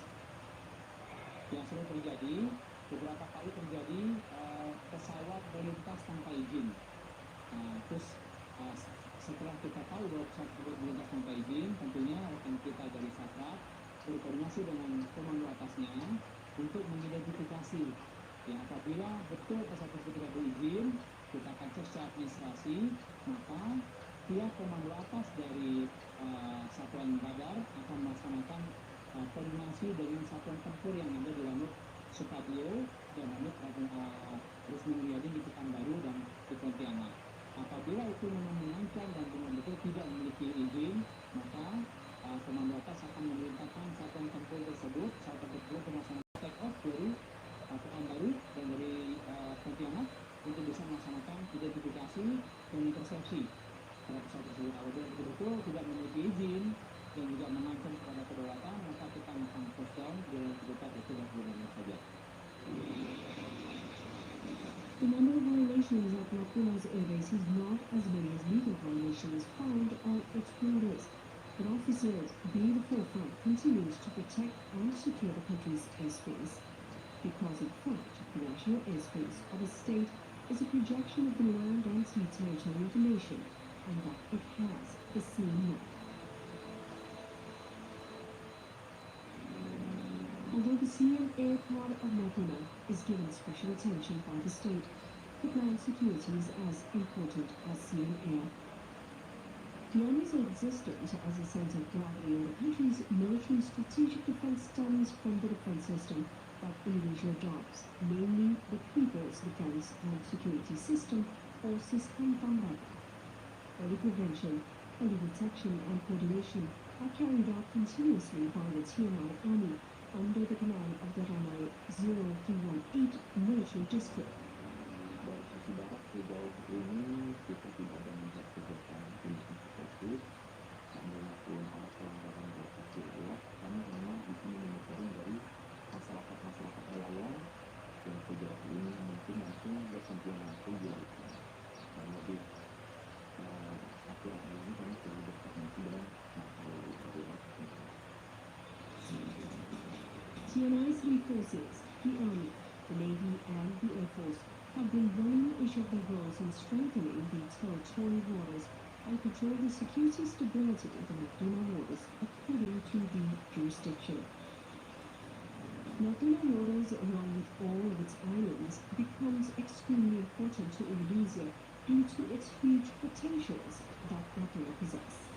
Yang sering terjadi, beberapa kali terjadi pesawat melintas tanpa izin. Terus setelah kita tahu bahwa pesawat tersebut melintas tanpa izin, tentunya rekan kita dari Satgas berkoordinasi dengan komando atasnya untuk mengidentifikasi. Yang apabila betul pesawat tersebut tidak berizin, kita akan cek secara administrasi, maka Pihak komando atas dari satuan radar akan melaksanakan koordinasi dengan satuan tempur yang ada di lanut Supadio dan lanut Rusmin Mulyadi di Pekanbaru dan di Pontianak. Apabila itu memang mengancam dan benar-benar tidak memiliki izin, maka komando atas akan memerintahkan satuan tempur tersebut melaksanakan take off dari Pekanbaru dan dari Pontianak untuk bisa melaksanakan identifikasi dan intercepsi pada pesawat tersebut. Apabila betul-betul tidak memiliki izin dan juga mengancam kepada kedaulatan, maka kita akan push down di dalam kedutaan itu dan sebagainya saja. The number of violations at Lapuna's airbase is not as many as legal violations found on its borders, but officers, being the forefront, continues to protect and secure the country's airspace. Because in fact, the national airspace of a state is a projection of the land and sea territory of the nation, and that it has the same map. Although the sea and air part of Natuna is given special attention by the state, the ground security is as important as sea and air. The Army's existence as a center of gravity in the country's military strategic defense stems from the defense system that Indonesia adopts, namely the People's Defense and Security System, or Sistem Pambangan. Early prevention, early detection and coordination are carried out continuously by the TMI Army under the command of the Ranai 0318 military district. Dari sisi barat sejauh ini kita tidak ada melihat kegiatan tindakan seperti sambil melakukan pelanggaran lokasi wilayah, kami memang di sini monitoring dari masyarakat nelayan yang sejauh ini mungkin langsung bersentuhan langsung dilakukan dan lebih akhir-akhir ini kami sudah berkoordinasi dengan TNI's three forces, the Army, the Navy and the Air Force, have been running each of their roles in strengthening the territorial waters and control the security stability of the Natuna waters according to the jurisdiction. Natuna waters, along with all of its islands, becomes extremely important to Indonesia due to its huge potentials that Natuna possess.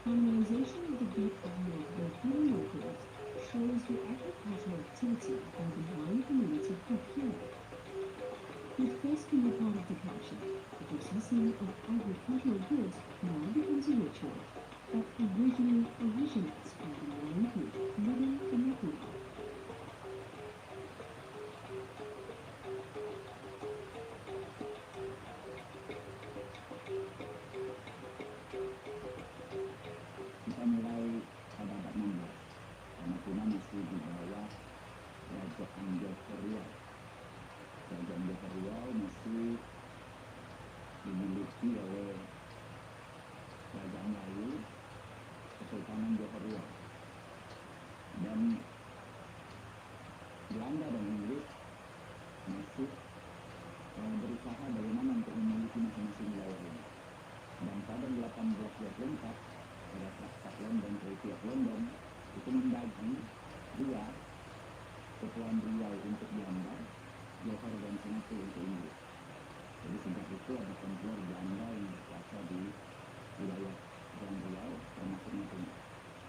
Harmonization of the deep water Natuna waters shows the agricultural activity of the wine community of here. With first being a part of the culture, the processing of agricultural goods now becomes a ritual that originally originates from the wine group living in Natuna. kita mulai pada abad 16. Natuna masih di bawah Kerajaan Java Riau. Kerajaan Java Riau masih dimiliki oleh Kerajaan Melayu, Kesultanan Java Riau. Dan Belanda dan Inggris masih berusaha bagaimana untuk memiliki masing-masing wilayah ini. Dan pada 1824 pada Traktat London, Treaty of London itu membagi Riau, Kepulauan Riau untuk Belanda, Johor dan Singapura untuk Inggris. Jadi sejak itu ada tempur Belanda yang berkuasa di wilayah Kepulauan Riau termasuk Natuna.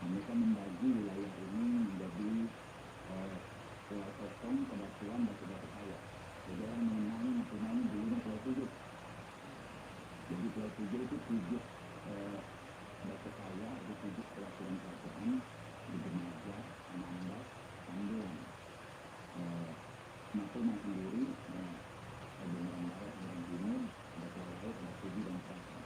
Mereka membagi wilayah ini menjadi pulau kosong, kebatuan dan pulau kaya. Jadi orang mengenali Natuna ini dulunya pulau 7. Jadi pulau 7 itu 7 batu kaya, ada 7 peraturan kerajaan di Jemaja, Anambas, Panduan. Natuna sendiri ada bagian barat, bagian timur, ada pulau laut, ada 7 dan selatan.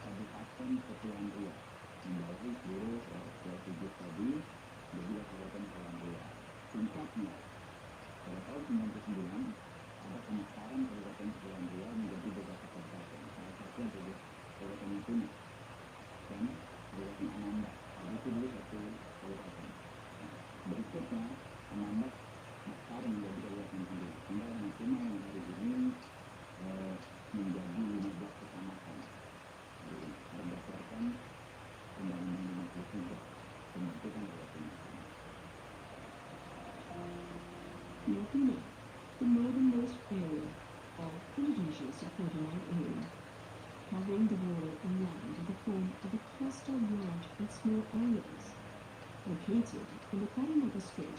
Kabupaten Kepulauan Riau membawahi seluruh Pulau Tujuh tadi dan juga Kabupaten Kepulauan Riau. Puncaknya pada tahun 99 ada pemekaran Kabupaten Kepulauan Riau menjadi beberapa kabupaten. Salah satu yang jadi Kabupaten Natuna dan Kabupaten Anambas. Itu dulu satu kabupaten. Berikutnya Anambas sekarang menjadi kabupaten sendiri. Sehingga Natuna yang hari ini menjadi 15 kecamatan berdasarkan Undang-Undang 53 pembentukan kabupaten Natuna. Natuna, the northernmost area of Indonesia's 49 area, covering the water and land in the form of a cluster of large and small islands. Located in the Kalimantan Strait,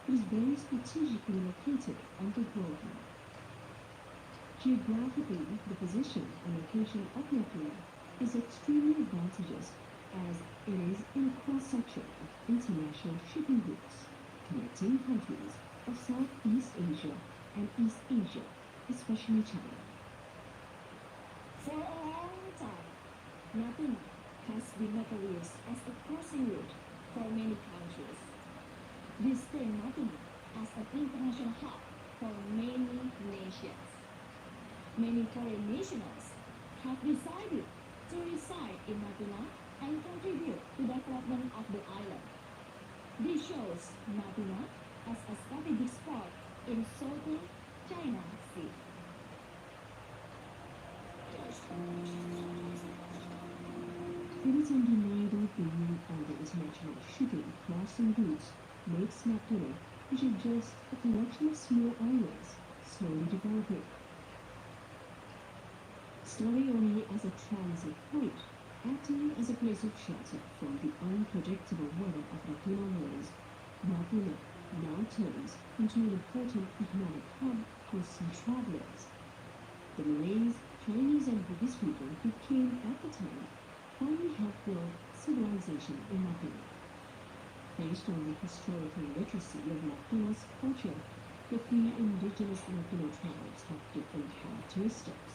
it is very strategically located on the global. Geographically, the position and location of Natuna is extremely advantageous as it is in a cross-section of international shipping routes connecting countries of Southeast Asia and East Asia, especially China. For a long time, Natuna has been notorious as a crossing route for many countries. This turns Natuna as an international hub for many nations. Many foreign nationals have decided to reside in Natuna and contribute to the development of the island. This shows Natuna as a strategic spot in southern China Sea. It is undeniable being on the international shipping crossing routes makes Natuna, which is just a collection of small islands, slowly developing. Starting only as a transit point, acting as a place of shelter from the unpredictable weather of Natuna waters, Natuna now turns into an important economic hub for sea travelers. The Malays, Chinese, and Buddhist people who came at the time finally helped build civilization in Natuna. Based on the historical literacy of Natuna's culture, the three indigenous Natuna tribes have different characteristics.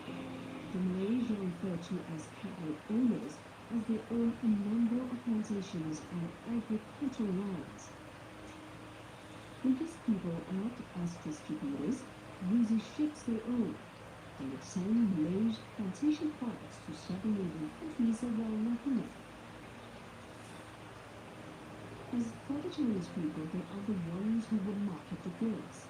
The Malays are referred to as cattle owners as they own a number of plantations and agricultural lands. Buddhist people act as distributors, using ships they own, and would send Malay's plantation products to several neighboring countries around Natuna. As for the Chinese people, they are the ones who would market the goods.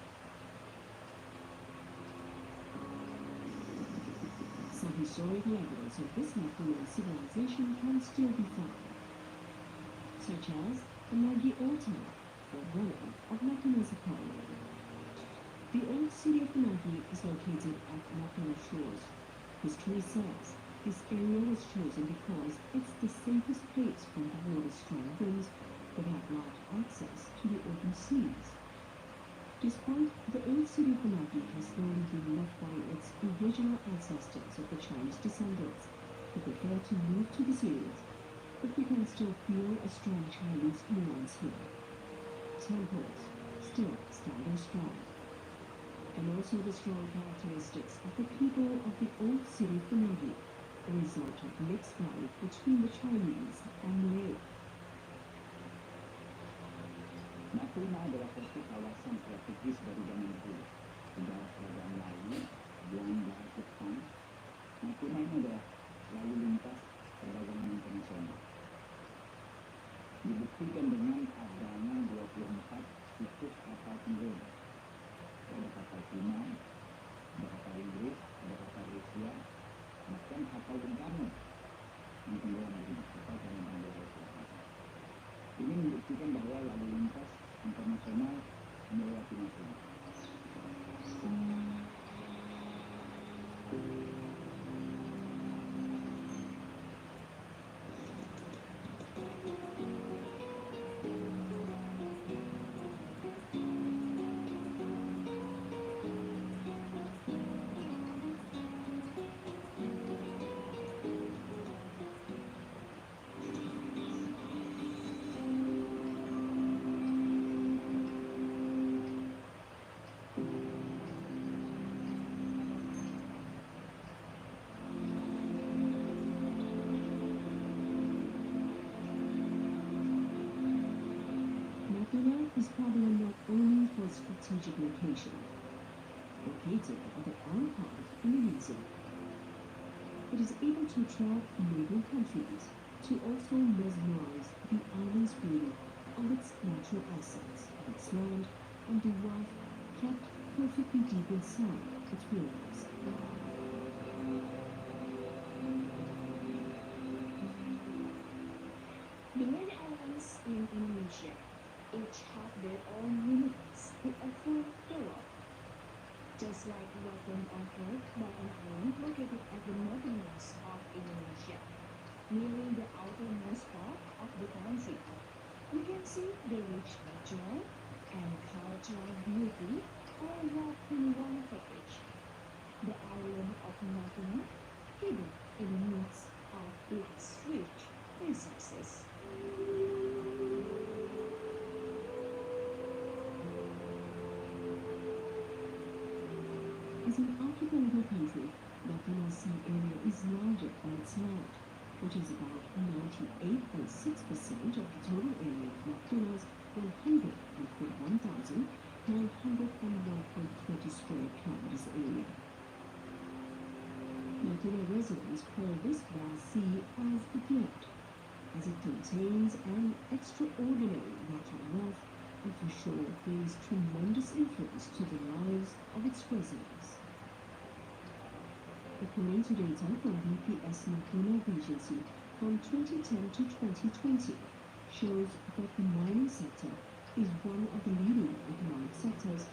Some historical evidence of this Natuna civilization can still be found, such as the Nagi Old Town, or relic of Natuna's economy. The old city of Nagi is located at Natuna shores. History says this area was chosen because it's the safest place from the water's strong winds that have large access to the open seas. Despite the old city of Nagi has slowly been left by its original ancestors of the Chinese descendants who prefer to move to the cities, but we can still feel a strong Chinese nuance here. Temples still standing strong, and also the strong characteristics of the people of the old city of Nagi, a result of mixed life between the Chinese and Malay. Natuna adalah suatu kawasan strategis dari zaman dulu. Sejarah kerajaan lain, Belanda, Jepang. Natuna ini adalah lalu lintas perdagangan internasional. Dibuktikan dengan adanya 24 situs kapal tenggelam. Ada kapal Cina, ada kapal Inggris, ada kapal Rusia, bahkan kapal Bung Karno yang tenggelam di sini, kapal penyeberangan laut selatan. Ini membuktikan bahwa lalu lintas internasional melewati Natuna. location, located at the outer part of Indonesia. It is able to attract neighboring countries to also mesmerize the island's beauty of its natural assets, its land, and the wealth kept perfectly deep inside its waters. The many islands in Indonesia each have their own uniqueness they offer the world. Just like Welcome on Earth, Batam Island, located at the northernmost of Indonesia, nearing the outermost part of the country, you can see the rich natural and cultural beauty all wrapped in one package. The island of Natuna, hidden in the midst of its rich resources. As an archipelago country, Natuna Sea area is larger than its land, which is about 98.6% of the total area of Natuna's 141,901.20 square kilometers area. Natuna residents call this vast sea as the gift, as it contains an extraordinary natural wealth and for sure brings tremendous influence to the lives of its residents. According to data from BPS Natuna Regency from 2010 to 2020, shows that the mining sector is one of the leading economic sectors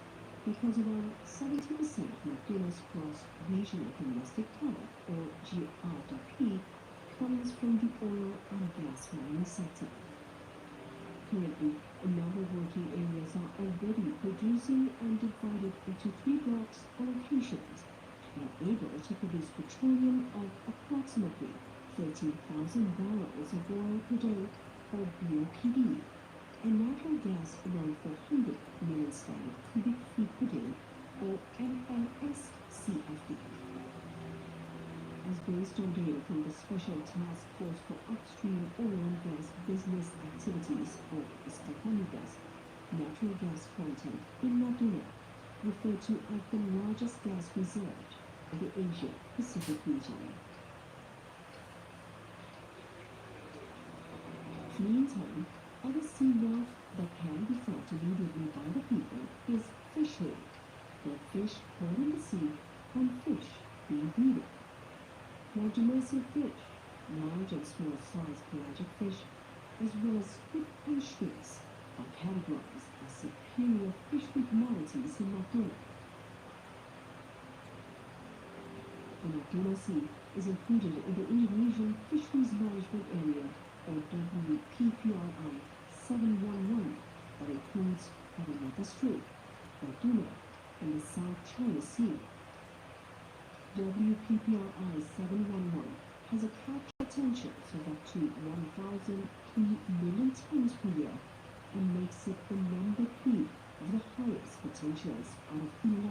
because around 70% of Natuna's gross regional domestic product, or GRDP, comes from the oil and gas mining sector. Currently, a number of working areas are already producing and divided into 3 blocks or locations and are able to produce petroleum of approximately 13,000 barrels of oil per day, or BOPD, and natural gas around 400 million standard cubic feet per day, or MMSCFD. As based on data from the Special Task Force for Upstream Oil and Gas Business Activities, or Stepanigas, natural gas content in Natuna, referred to as the largest gas reserve in the Asia-Pacific region. Meantime, other sea wealth that can be felt immediately by the people is fishery, both fish caught in the sea and fish being breeded. More demersal fish, large and small sized pelagic fish, as well as squid and shrimps, are categorized as superior fishery commodities in Natuna. The Natuna Sea is included in the Indonesian Fisheries Management Area, or WPPRI 711, that includes Peranakan Strait, Natuna, and the South China Sea. WPPRI 711 has a catch potential of up to 1,003 million tons per year and makes it the number 3 of the highest potentials out of 11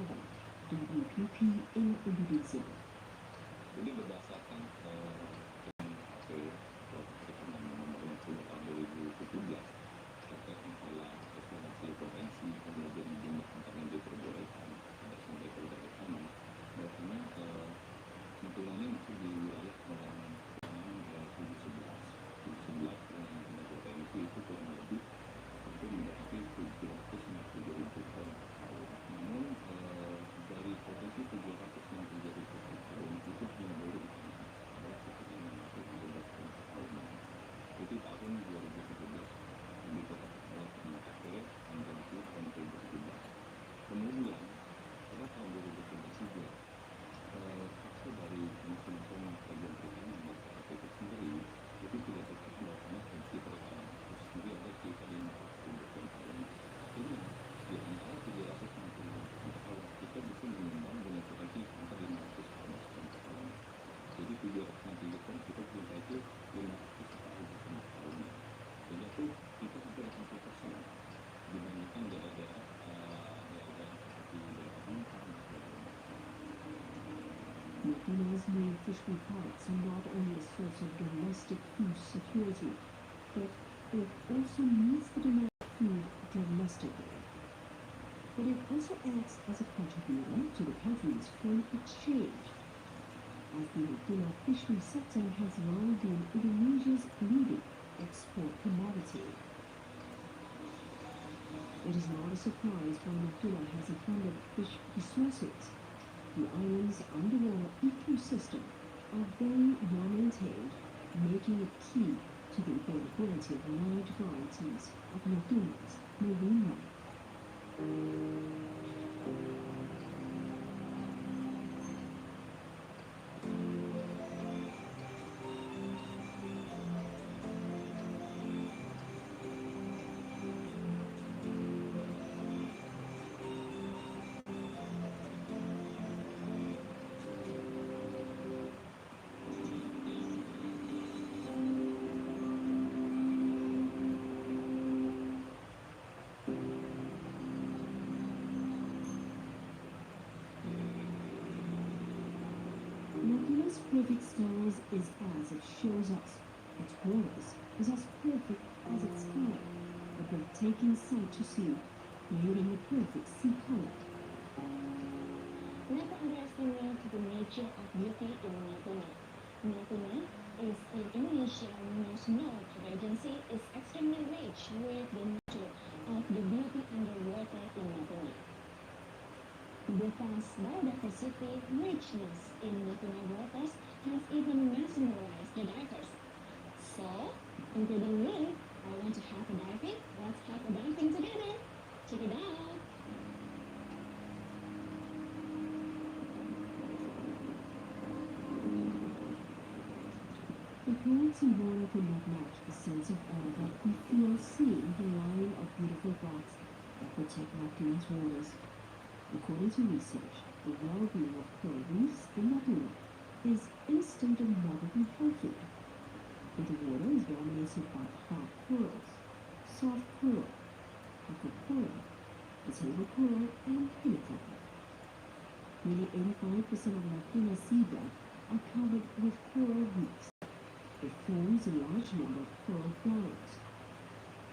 WPP in Indonesia. Jadi berdasarkan hasil nomor 60 tahun 2017 terkait masalah eksplorasi potensi kemudian jumlah tempat yang diperbolehkan ada sampai ke wilayah sana, bahwasanya Natuna ini masih di wilayah perairan 2011 dengan potensi itu kurang lebih hampir mendekati 762.000 ton. Namun dari potensi 762.000 ton itu yang baru ditambah adalah sekitar 613 tahun. Itu tahun 2017 yang ditetapkan oleh KPK tanggal 10 tahun 2017. Kemudian pada tahun 2011 juga hasil dari masing-masing kajian perikanan dan KPK sendiri itu tidak tetap bahwa potensi perikanan itu sendiri ada sekitar 500.000 ton tahun. Artinya di antara 760 tahun kita bisa mengembang dengan potensi antara 500 ton tahun. Jadi 760 ton kita punya itu 500 ton tahun. Jadi itu kita hampir 80% dibandingkan daerah-daerah seperti daerah Bintang. Natuna's main fishery products are not only a source of domestic food security, but it also meets the demand for food domestically. but it also acts as a contributor to the country's foreign exchange, as the tuna fishery sector has long been Indonesia's leading export commodity. It is not a surprise why the tuna has abundant fish resources. The island's underwater ecosystem are very well maintained, making it key to the availability of large varieties of Natura's marine life. Natura's perfect stars is as it shows us. Its waters is as perfect as its sky, a breathtaking sight to see, creating a perfect sea color. Never underestimate the nature of beauty in Natuna. Natuna is an Indonesian national regency is extremely rich with the nature of the beauty underwater in Natuna. The vast biodiversity richness in Natuna waters has even mesmerized the divers. So, including me, I want to have a diving. Let's have a diving together. Check it out. The clouds and water could not match the sense of awe that we feel seeing the line of beautiful rocks that protect Natuna's waters. According to research, the well-being of coral reefs in Natuna is instant and moderately healthy. The water is dominated by hard corals, soft coral, aqua coral, potato coral, and pinnacle. Nearly 85% of Natuna's seabed are covered with coral reefs. It forms a large number of coral flowers.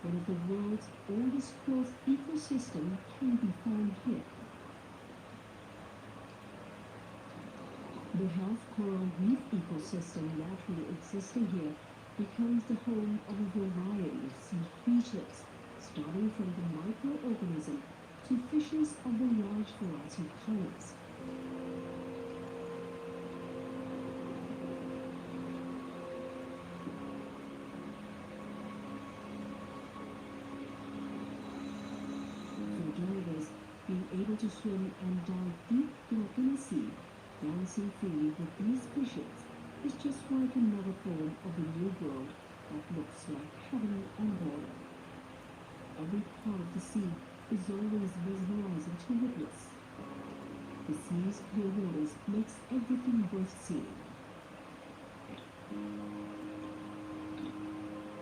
One of the world's oldest coral ecosystem can be found here. The health coral reef ecosystem naturally existing here becomes the home of a variety of sea creatures, starting from the microorganism to fishes of a large variety of colors. For divers, being able to swim and dive deep in the sea, dancing freely with these fishes is just like another form of the new world that looks like heaven on board. Every part of the sea is always mesmerizing to witness. The sea's clear waters makes everything worth seeing.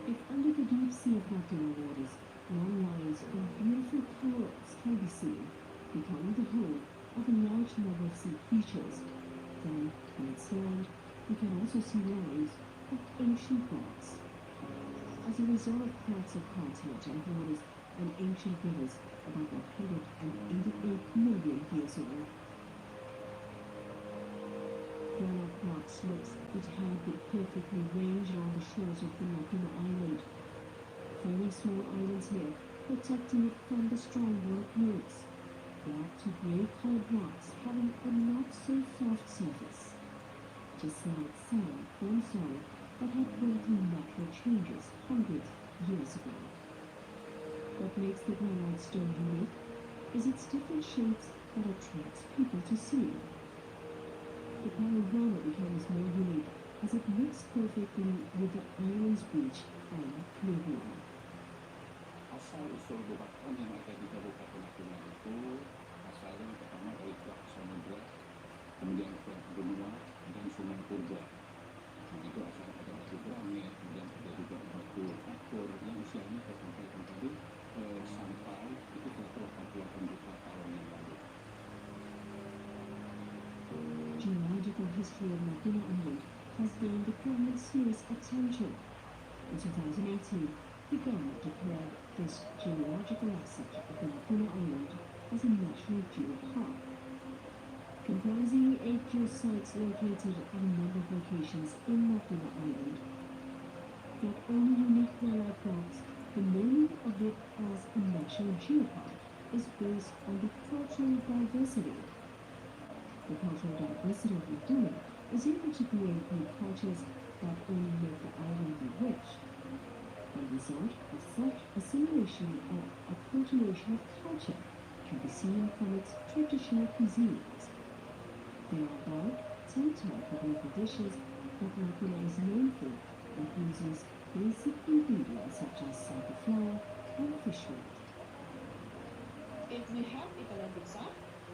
If under the deep sea of Natuna waters, long lines of beautiful corals can be seen, becoming the home of a large number of sea creatures, then on its land we can also see lines of ancient rocks. As a result of cracks of continent and borders and ancient rivers about 188 million years old, granite rock slopes which had been perfectly ranged along the shores of the Natuna Island, forming small islands here, protecting it from the strong world winds. Black to gray-colored rocks having a not-so-soft surface, just like sand or soil that had gone through natural changes hundreds of years ago. What makes the granite stone unique is its different shapes that attracts people to see. The panorama becomes more unique as it mixes perfectly with the island's beach and clear water. Asal-usul bebatuan yang ada di Kabupaten Natuna itu asalnya pertama dari Teluk Samudra, kemudian Teluk Benua, dan Sungai Purba. Nah, itu asal ada batu granit, kemudian ada juga batu kapur yang usianya saya sampaikan tadi sampai itu telah 88 juta tahun yang lalu. Geological history of Natuna Island has gained a prominent serious attention. In 2018, the government declared this geological asset of the Natuna Island as a natural geopark. Comprising 8 geosites located at a number of locations in Natuna Island. Not only unique wildlife parks, the naming of it as a natural geopark is based on the cultural diversity. The cultural diversity of Natuna is able to create new cultures that only make the island rich. The result of such assimilation of acculturation of culture can be seen from its traditional cuisines. There are about 10 types of local dishes that Natuna is known for that uses basic ingredients such as sago flour and fish meat. If we have Italian pizza,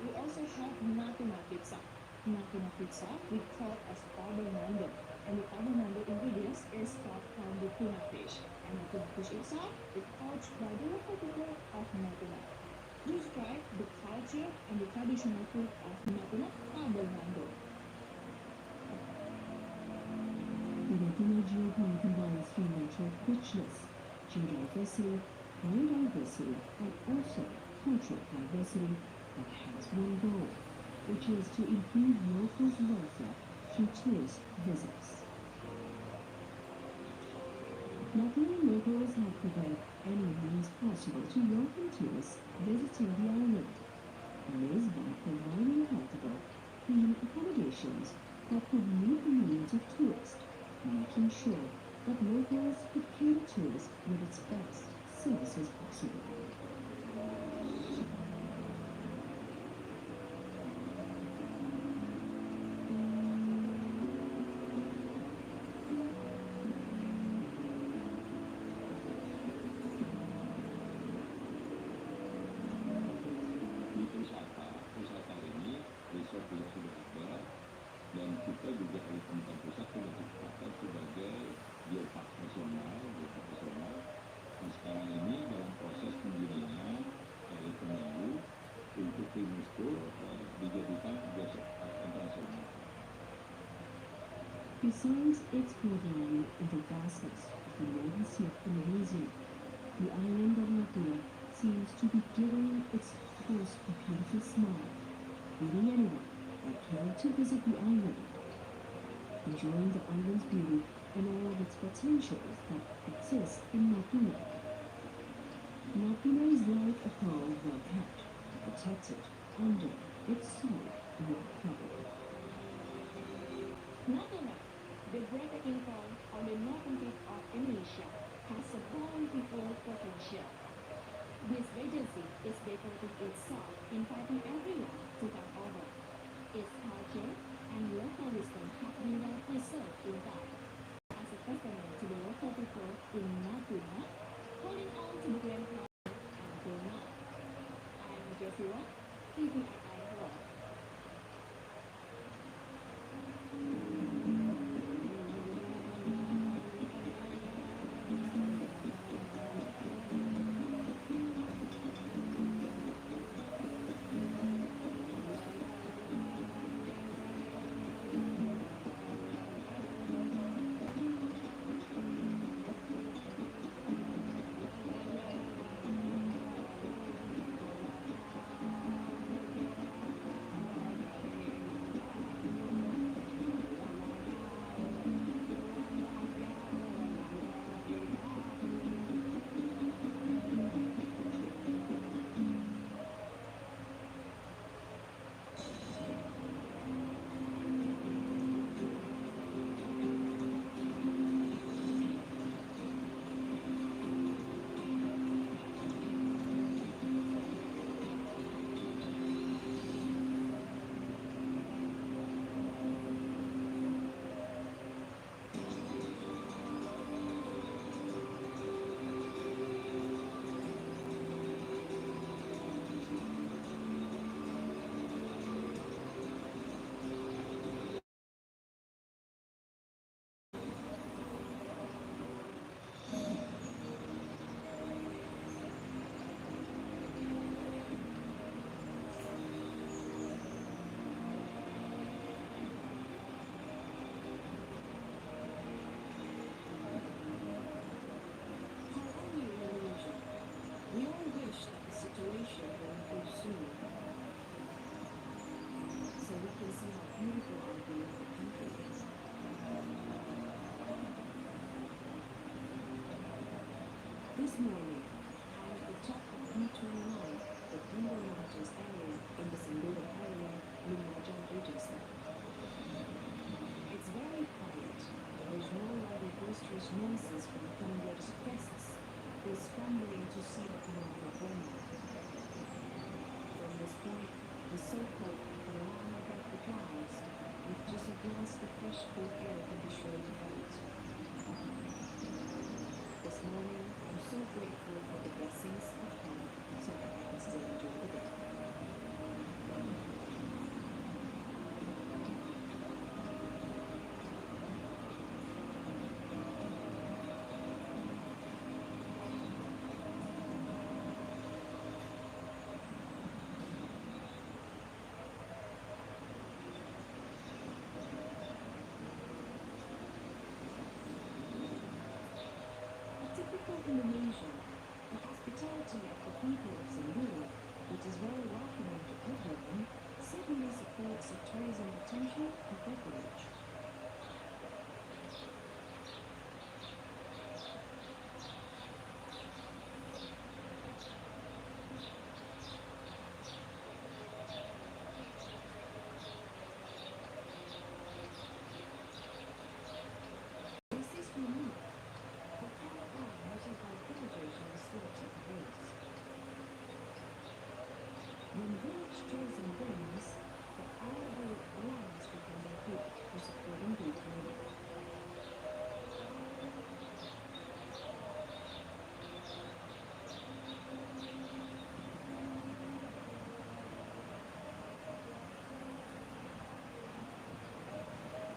we also have Natuna pizza. Natuna pizza we call as carbonando, and the carbonando ingredients is cut from the tuna fish, and the tuna fish itself is caught by the local people of Natuna. Describe the culture and the traditional food of Natuna carbonando. The Natuna geopark combines three natural richness, geodiversity, biodiversity, and also cultural diversity that has one goal, which is to improve locals' welfare through tourist visits. Natuna locals have provided any means possible to welcome tourists visiting the island, and is by providing comfortable, clean accommodations that could meet the needs of tourists, making sure that locals could care to tourists with its best services possible. Di wisata ini resort juga sudah ada, dan kita juga oleh pemerintah pusat sudah ditetapkan sebagai geopark nasional. Dan sekarang ini dalam proses pendirian oleh Kemenlu untuk UNESCO dijadikan geopark internasional. Besides its borderline in the vastness of the Northern Sea of Indonesia, the island of Natuna seems to be giving its host a beautiful smile, greeting anyone that cared to visit the island, enjoying the island's beauty and all of its potentials that exist in Natuna. Natuna is like a pearl well kept, protected under its solid rock cover. Natuna, the breathtaking town on the northern tip of Indonesia, has a bountiful potential. This agency is devoting itself in inviting everyone to come over. Its culture and local wisdom have been well preserved in that. As a testament to the local people in Natuna, holding on to the grandfather until now. I'm Joshua, TVI World. This morning, I'm at the top of E29, the Timber Mountains area in the Senduro area, Lumajang Agency. It's very quiet. There's no longer boisterous noises from thunderous guests. They're scrambling to see the panorama home. From this point, the so-called panorama above the clouds, with just a glance the fresh cool air can be sure to felt. This morning, I'm so grateful for the blessings of God, so that I can still enjoy the day. Typical Indonesian, the hospitality of the people of Senduro, which is very welcoming to everyone, certainly supports the tourism potential of the village. This is unique. The Paragon notified villagers on the slopes of the hills. When village tourism booms, the Arabic Alliance become their hope for supporting the economy.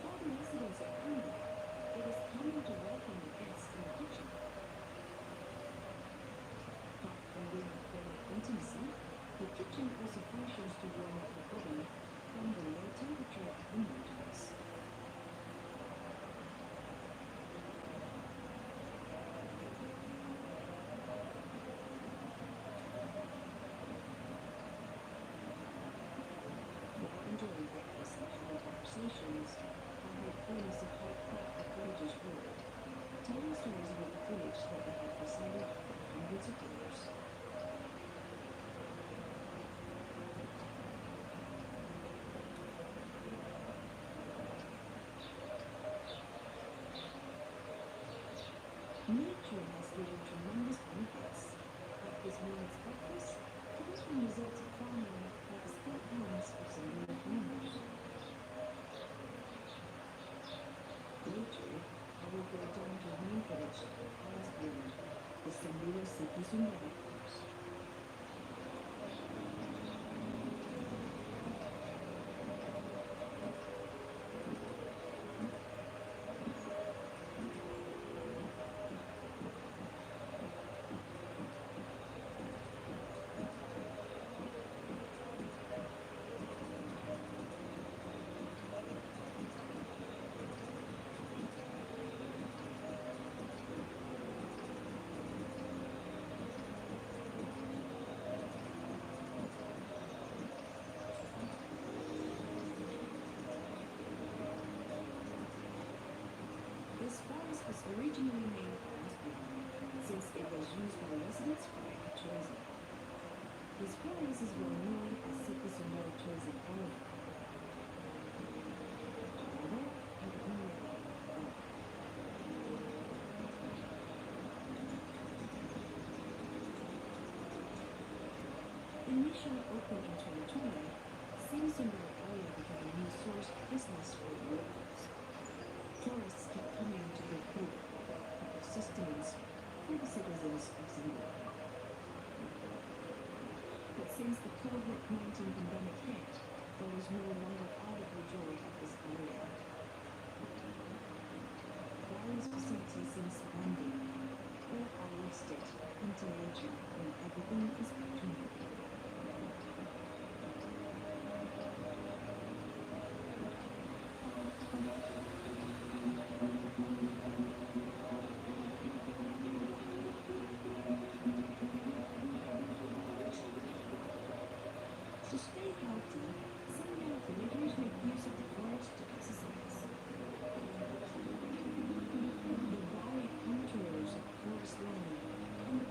For the residents of Anda, it is common to welcome the guests in the kitchen. Apart from being a form of intimacy, the kitchen also functions to warm up the body from the low temperature of the mountains. While enjoying breakfast and having conversations, I heard glimpses of how proud the villagers were, telling stories about the village that they had presided for hundreds of years. Nature has given tremendous benefits. Like this morning's breakfast comes from results of farming by the skilled hands of some rural farmers. Later, I will go down to the main village of Alasbun, the Senduro City Sumbawa coast. This forest was originally named Alasbun, since it was used by residents for ecotourism. This forest is well known as City Sumbawa Tourism Area. However, it only initially opened in 2020, City Sumbawa Area became a new source of business for the locals. Tourists kept coming to give food of sustenance for the citizens of Senduro. But since the COVID-19 pandemic hit, there was no longer audible joy at this area. Various facilities seem abandoned or are listed until later when everything is back to normal. To stay healthy, Senduro villagers make use of the forest to exercise. The varied contours of forest land and the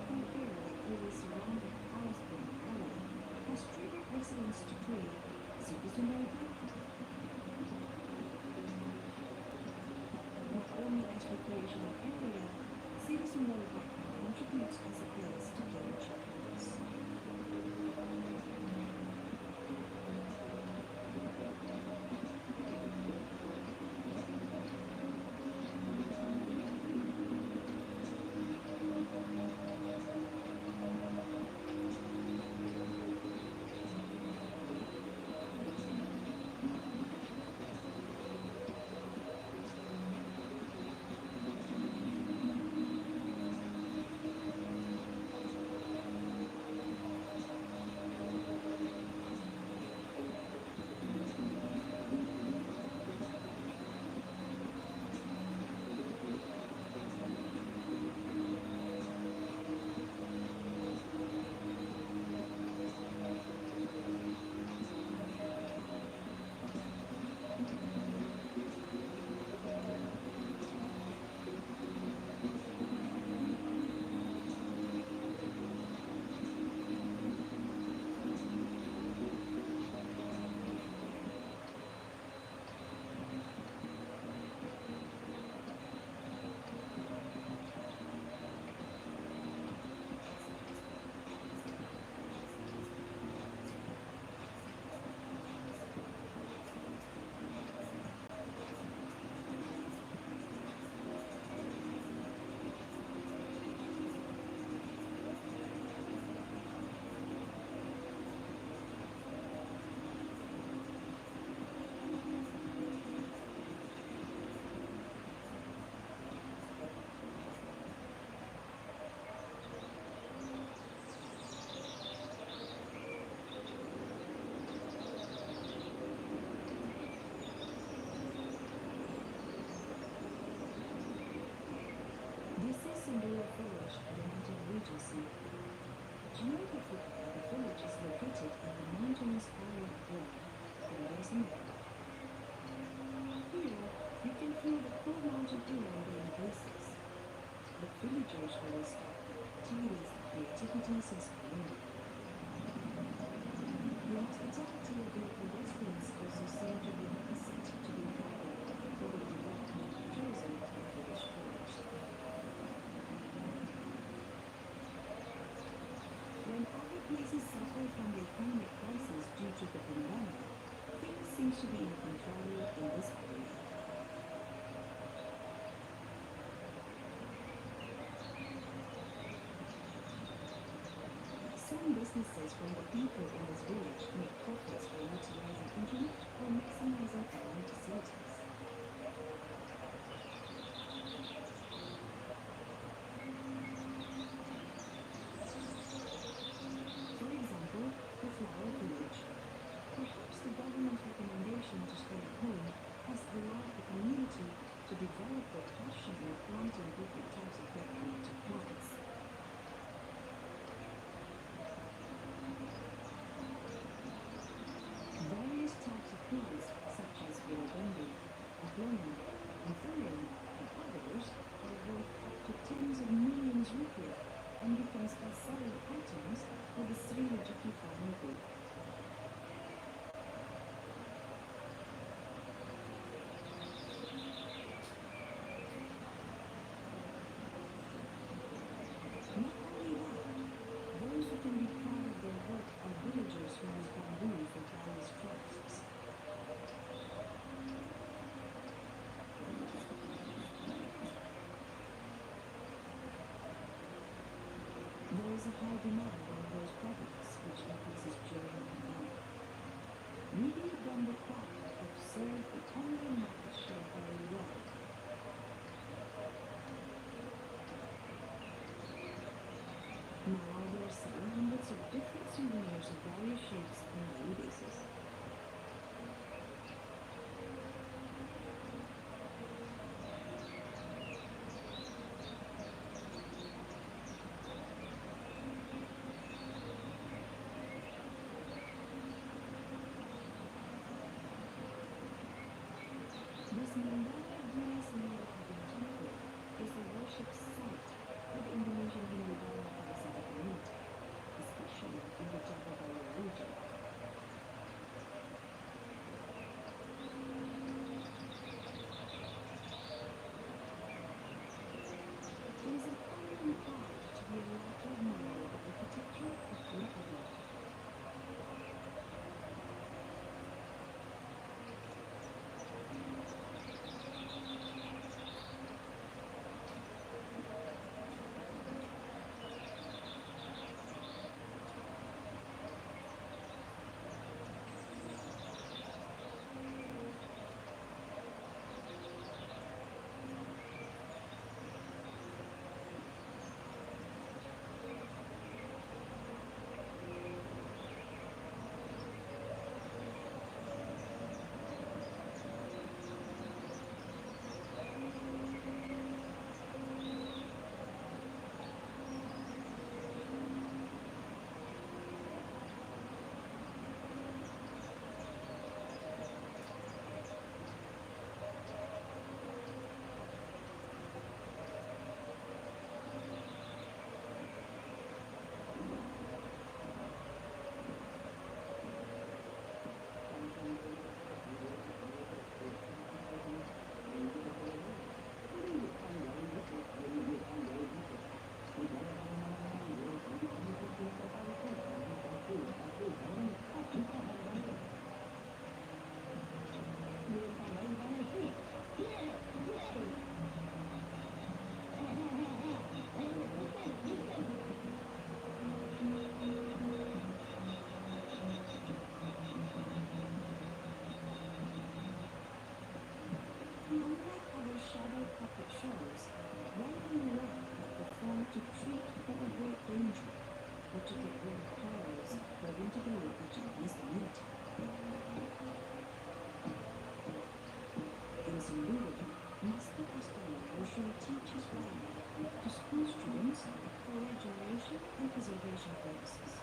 Seliweran village in the mountain Regency. Geographically, the village is located in the mountainous area of Deni, in Western Bangladesh. Here, you can feel the cool mountain air on daily basis. The villagers will start activities and activities in spring. The hospitality of the pedestrians also seem to be an asset to be valued for the development of tourism and village tours. When other places suffer from the economic crisis due to the pandemic, things seem to be in control in this area. Some businesses from the people in this village make profits by utilizing internet or maximizing common facilities. For example, the flower village. Perhaps the government's recommendation to stay at home has allowed the community to develop their passion in planting different types of ornamental plants. Various types of plants, such as philodendron, aglonema, anthurium, and others, are worth up to tens of millions rupiah and becomes best-selling items for the Sri Rejeki Farmer Group. Not only that, those who can be proud of their work are villagers who use bamboo for various crafts. There is a high demand on those products, which increases during the pandemic. Media bamboo craft have served the online market share very well. Now they are selling hundreds of different souvenirs of various shapes on a daily basis. This Mandala Deni temple is a worship site for the Indonesian Hindu Dharma parasite community, especially in the Java region. show teaches wildlife to school students for regeneration and preservation purposes.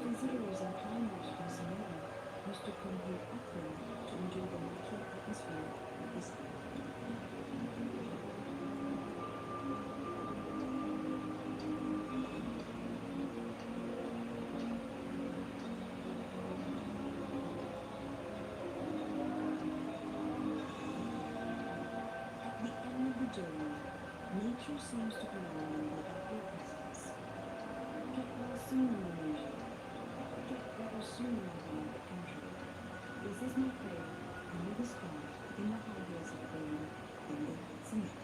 Visitors and climbers from Sonora used to come here often to enjoy the natural atmosphere of this island. At the end of the journey, nature seems to command a happy presence. Get well soon, Indonesia. Get better soon, my beloved country. This is my prayer under the sky in the highways of rain and the cement.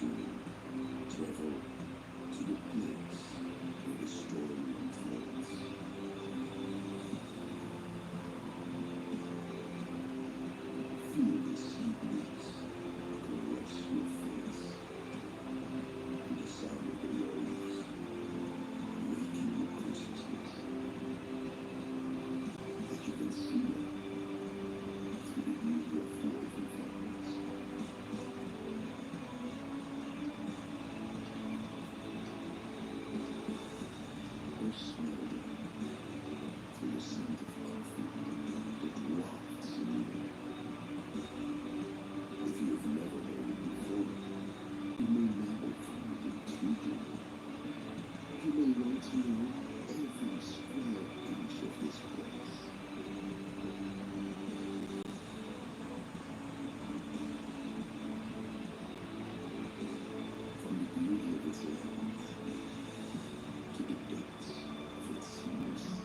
Travel to the place where the story unfolds. Feel the sea breeze caress your face. The sound of the waves waking your consciousness. That you can see it through the beauty of life and families. Or smell it through the scent of coffee that wafts in the air. If you have never heard it before, you may now find it intriguing. You may want to know every square inch of this place. From the beauty of its land to the depths of its seas.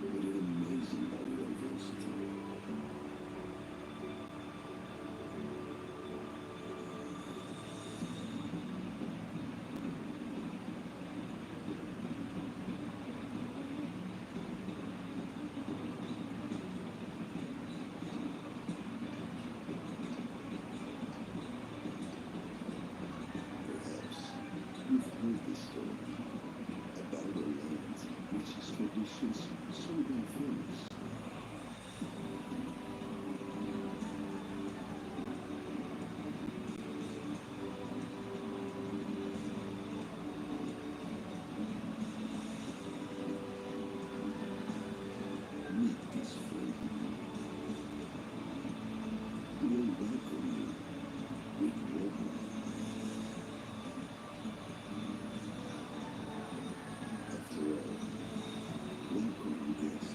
What an amazing biodiversity. Perhaps you've heard the story about a land which has traditions so diverse. Meet this friend. He will welcome you with warm love. After all, welcome guests.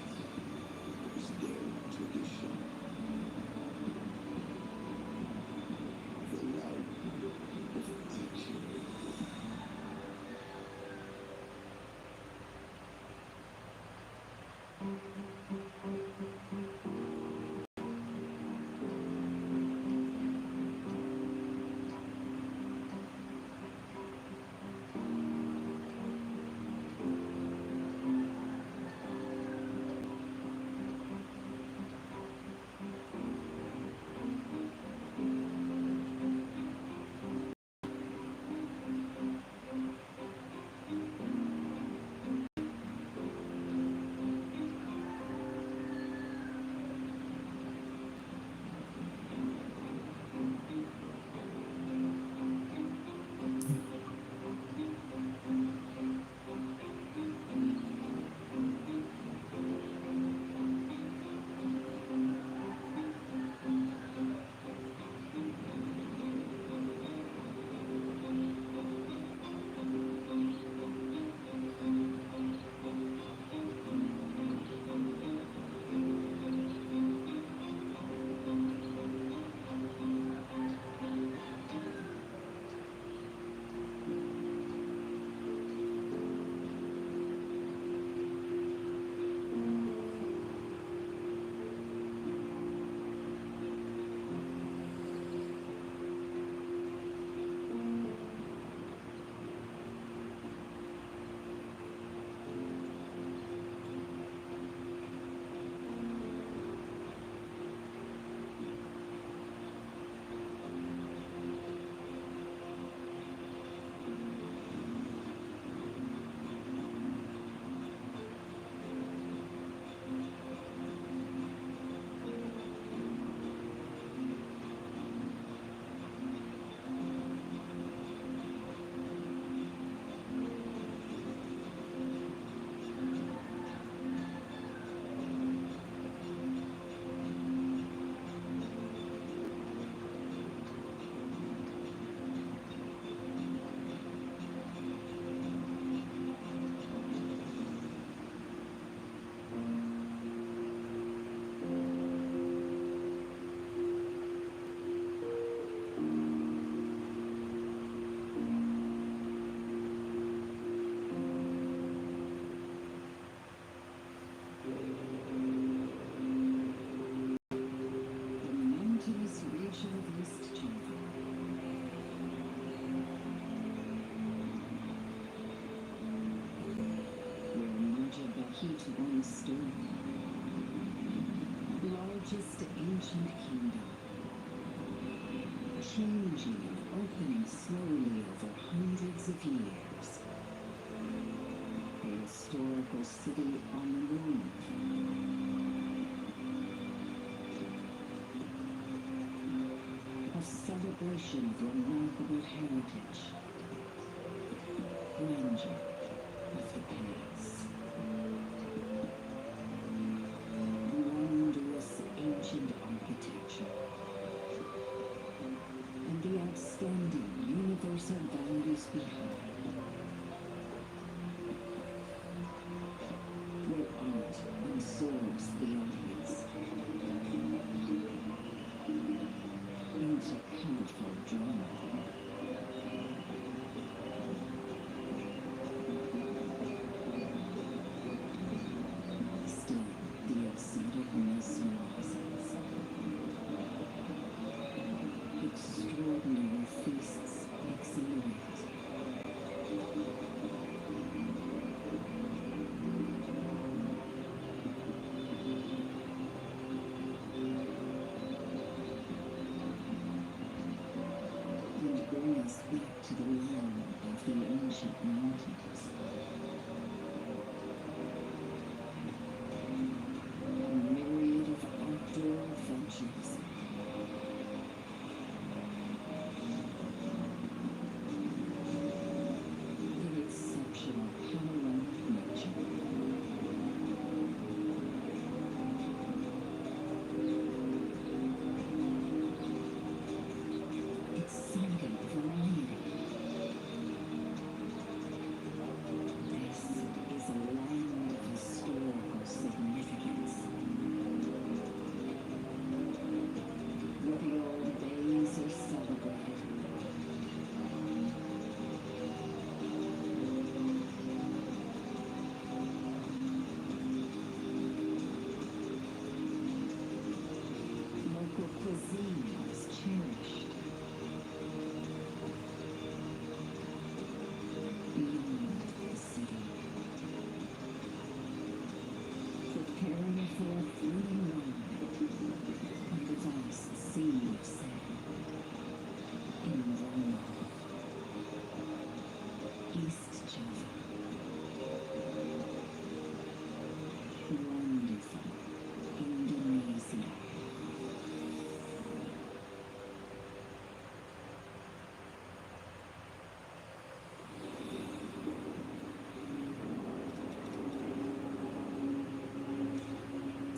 key to one story. Largest ancient kingdom, changing and opening slowly over hundreds of years. A historical city on the move. A celebration of remarkable heritage, grandeur of the past. Wondrous ancient architecture, and the outstanding universal values behind, where art absorbs the audience into colorful drama. Still, the exoticness rises. Extraordinary feasts exhilarate. And bring us back to the land of the ancient mountains. A myriad of outdoor adventures. An exceptional panoramic nature. Exciting variety. This is a land of historical significance, where the old days are celebrated. Local cuisine is cherished. Beyond the city, preparing for a fleeting moment on the vast sea of sand in Rome, East Java. Wonderful Indonesia.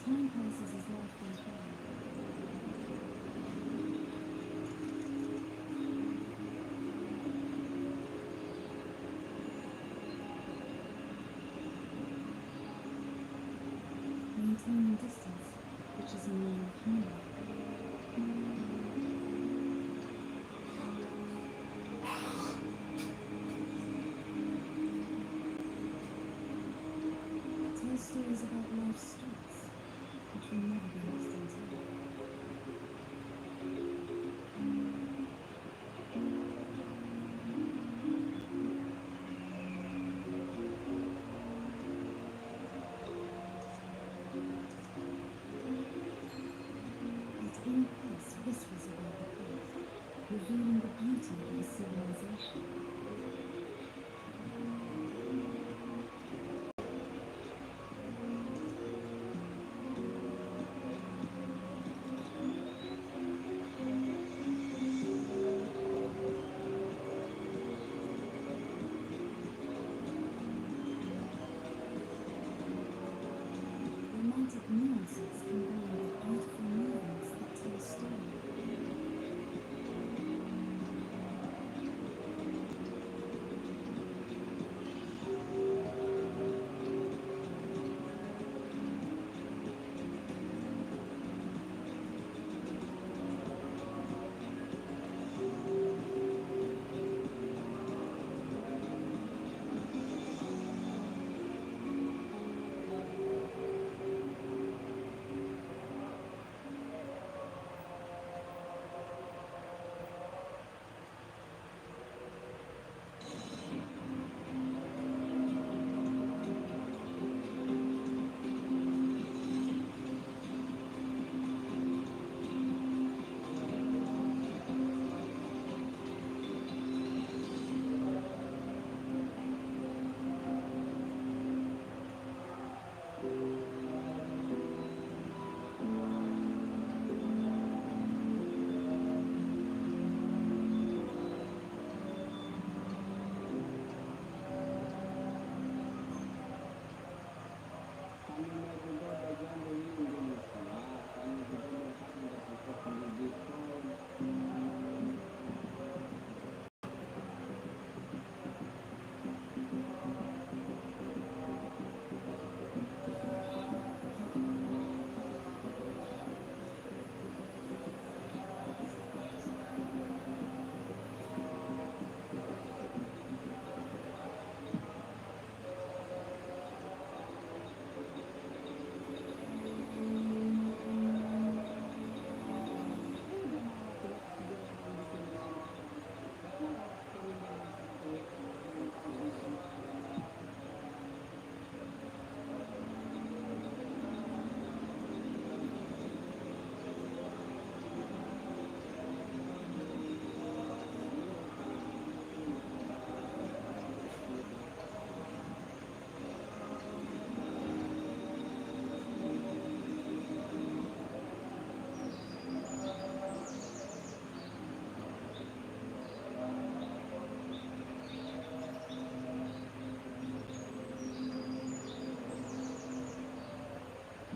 Time passes as life goes by. Maintaining distance, which is a mean of healing. Tell stories about life's streets, which will never be lost in time. Its inner place whispers about the earth, revealing the beauty of a civilization. Romantic nuances combined with beautiful movements that tell a story.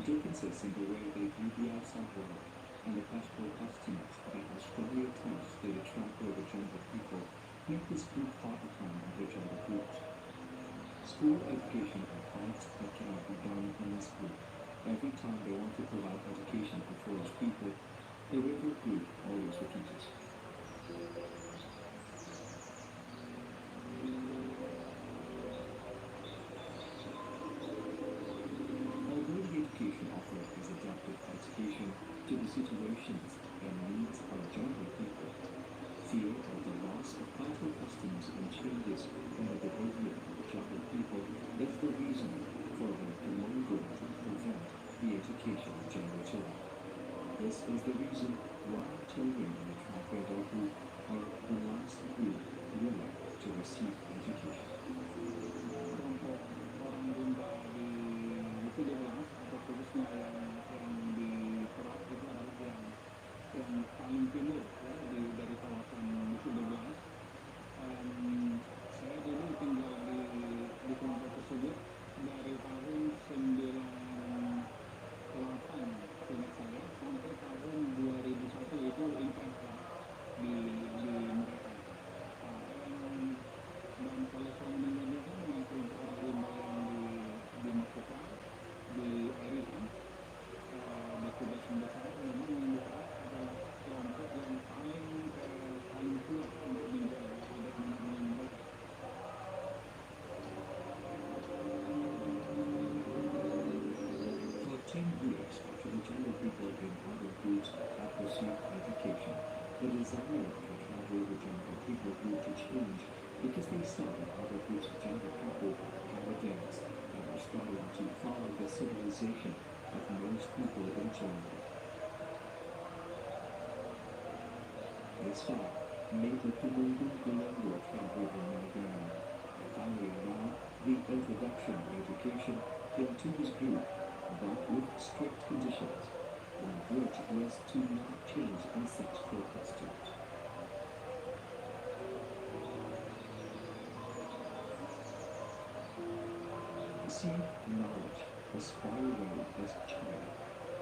differences in the way they view the outside world and the cultural customs that are strongly attached to the tribe or the gender people make this group hard to find other gender groups. School education are parts that cannot be done in this group. Every time they want to provide education for foolish people, the regular group always refuses. Although the education offered is adapted education to the situations and needs of general people, fear of the loss of cultural customs and changes in the behavior of general people is the reason for the mongrel to prevent the education of general children. This is the reason why children in the transgender group are the last group willing to receive education. Kelompok orang rimba di buku 12 atau khususnya yang di Perak itu adalah yang paling timur ya, dari kawasan buku 12. Saya dulu tinggal di kelompok tersebut dari tahun 98 seingat saya sampai tahun 2001 itu impress di mereka. Dan kalau saya mendengarnya kan dengan kelompok orang rimba yang di Makopa, di Eritan, di tugas saya memang yang diterap adalah kelompok yang paling kuat untuk menjaga adat nenek mereka. For 10 years after the general people in other groups have received education, the desire of the tribal general people group to change because they saw that other groups of general people had advanced and were striving to follow the civilization of most people in general. This fact made the Tumulong Gulanggo tribal Managana, and finally allowed the introduction of education into this group, but with strict conditions, one of which was to not change ancestral customs. See, knowledge as far away as China.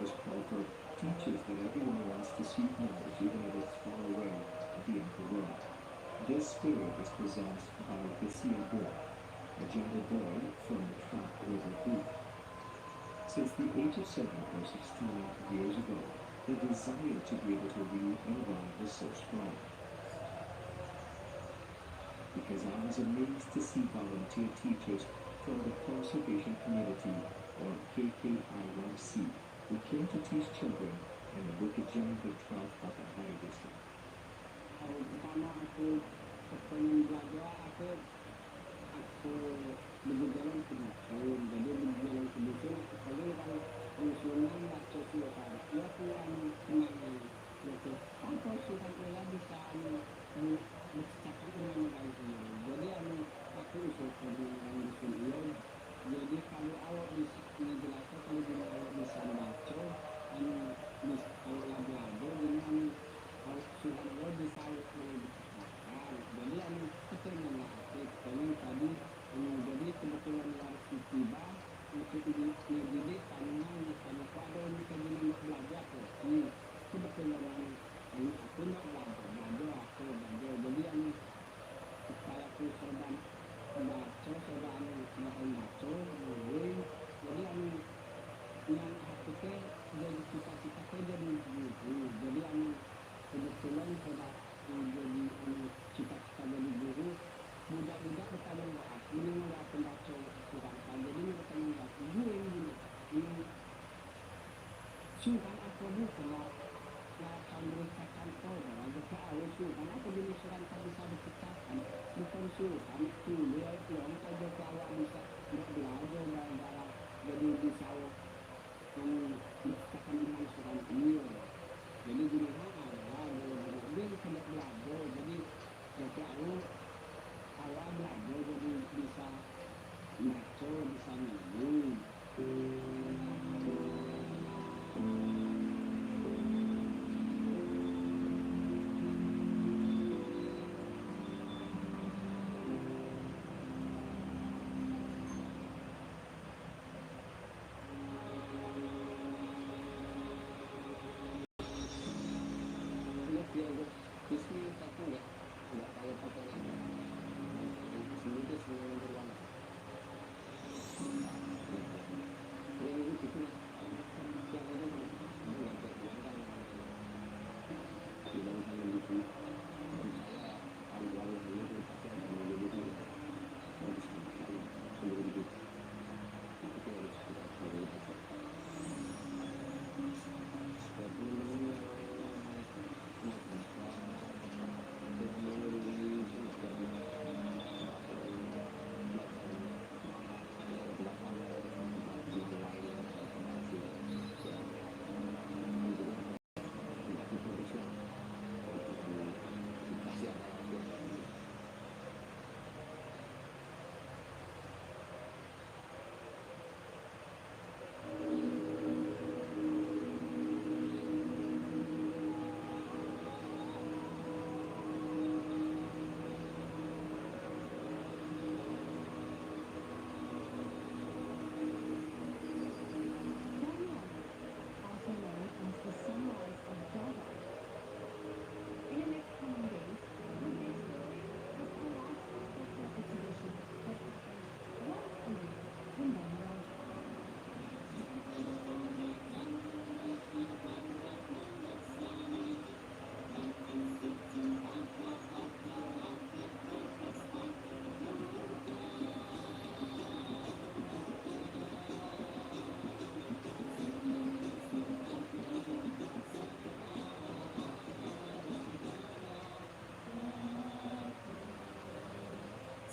This proverb teaches that everyone wants to seek knowledge even if it's far away at the end of the world. This spirit is possessed by the Sia boy, a gender boy from the Trap River group. Since the age of 7 or 16 years ago, the desire to be able to read and write was so strong. Because I was amazed to see volunteer teachers from the conservation community, or KKIYC, who came to teach children in the Bukit Jangkar Tribe of the Higher District. Tahun pertama aku pengen belajar, aku berjalan ke dusun. Jadi berjalan ke dusun, kalau kalau dusunan baca suara, dia pulang kemana? Itu tanpa sudah dia bisa bercakap dengan orang sendiri. Jadi aku usulkan dengan dusun dia. Jadi kalau awak bisa menjelaskan, kalau dia awak bisa membaca, kalau belajar dengan sudah awak bisa bercakap. Jadi keterangan aktif. Kalau tadi jadi kebetulan harus tiba untuk dididik tanaman di sana ada kita jadi belajar tuh. Kebetulan aku nak belajar aku belajar. Jadi saya tuh serban baca serban baca mulai. Jadi yang aku teh jadi cita-cita saya jadi guru. Jadi kebetulan saya jadi cita-cita jadi guru. Budak-budak bertanya nggak, ini nggak pembaca Quran, jadi mereka nggak gue ini sukan apa bukan akan beritakan kau bahwa jika awal sukan apa jenis sukan tak bisa dipecahkan, bukan sukan itu dia yang saja awak bisa belajar dalam jadi bisa dipecahkan dengan sukan ini. Jadi gini dia tidak belajar, jadi jika awal belajar jadi bisa baca, bisa ngomong.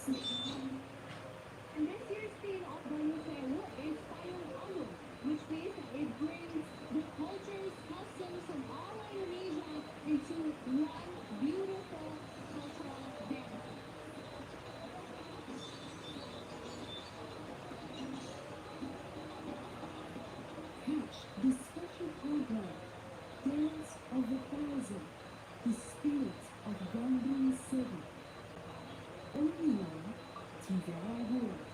sekarang. And this year's theme of the new fair is Payung Alun, which means that it brings the cultures, customs from all of Indonesia into one beautiful cultural dance. Catch the special program, Dance of the Thousand, the spirit of Bandung City. Only on TV World.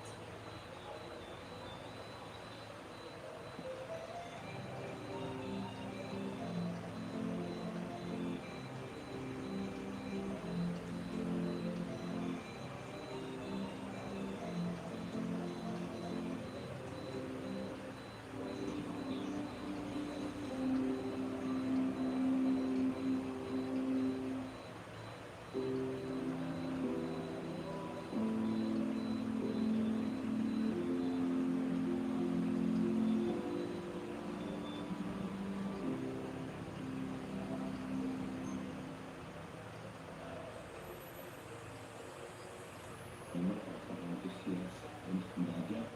Memang para antusias untuk belajar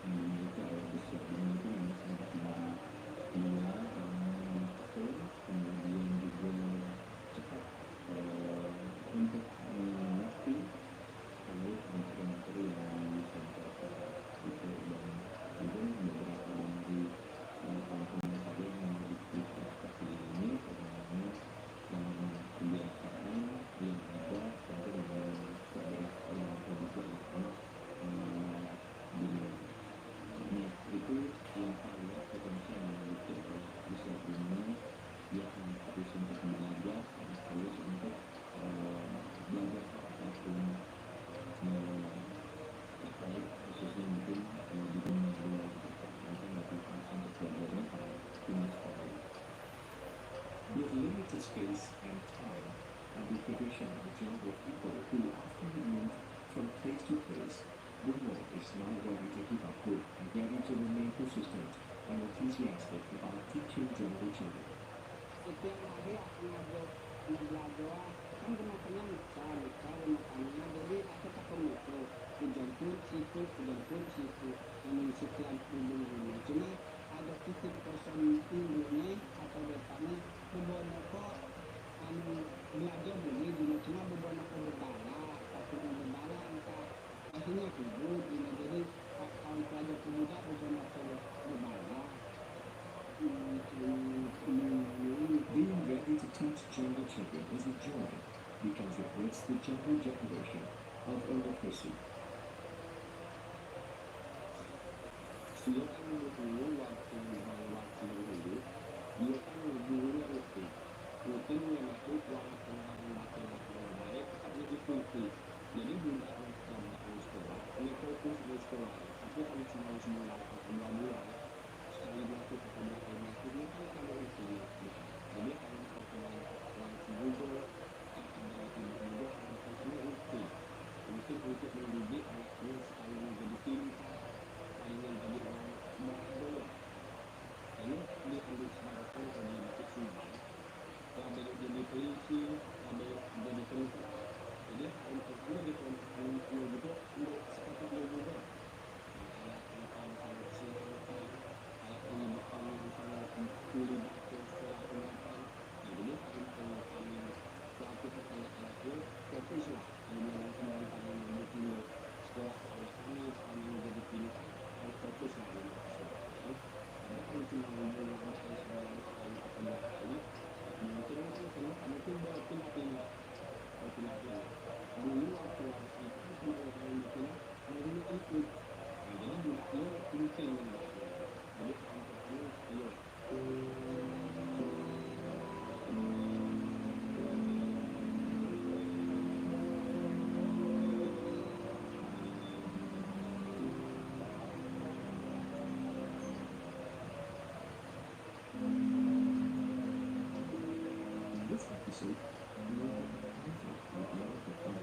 memiliki alat besar ini itu memang sangat tinggi. Dia betul, kemudian juga cepat untuk mengerti terkait materi-materi yang disampaikan itu, dan juga beberapa dari teman-teman saya yang memiliki seperti ini sebenarnya kebiasaan yang ada tentu dengan beberapa yang kondisi dunia. Nah, itu yang saya lihat potensial memiliki bisa dunia dia akan harus untuk belajar, harus untuk belajar apapun terkait khususnya mungkin di dunia luar mungkin motivasi untuk belajarnya pada dunia sekolah. With limited space and time, and the tradition of the jungle people who often move from place to place, the world is now ready to keep up with and ready to remain persistent and enthusiastic about teaching jungle children. Setiap hari aku belajar kan kena makanannya jadi aku tak itu kejemput situ namun sekian ujung-ujungnya cuma ada titik kosong ujungnya atau depannya beberapa kok belajar begini cuma beberapa berbala tapi berbala entah akhirnya kubur jadi kalau pelajar pemuda beberapa berbala. Being ready to teach jungle children is a joy because it breaks the jungle generation of illiteracy. Dia kan dulu waktu dulu dia kan dulu rutin yang itu walaupun laki-laki yang baik tapi diikuti jadi bukan dalam sekolah ini fokus di sekolah tapi kalau cuma sebulan atau 2 bulan sekali melakukan pembelajaran ini kan kalau itu jadi kalau pertemuan Google Google anak-anaknya rutin untuk mendidik anaknya sekali menjadi pintar ingin jadi orang baru lalu dia ambil kesempatan jadi batik sumbang ada jadi polisi ada jadi tentara jadi hal pertama di perempuan itu untuk seperti dia juga kayak tentang kesehatan kayak pendidikan yang sangat melibatkan sekolah pendidikan jadi kami pelaku anak-anaknya fokus lah di dalam pendidikan yang dulu sekolah kami menjadi pintar fokus lah di ada kan cuma menggunakan sekali atau 2 kali mungkin karena kami itu berpindah-pindah dulu waktu itu cuma orang yang berpindah dulu ikut jadi budaknya penting jadi orang-orang iya This episode, we will have conflict with love of fun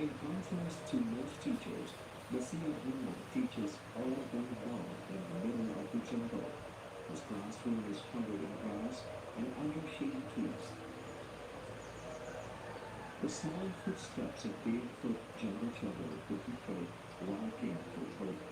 In contrast to most teachers, Basia Bruno teaches all of them well in the middle of the jungle. His classroom is covered in grass and under shady trees. The small footsteps of barefoot jungle children could be heard walking for hope.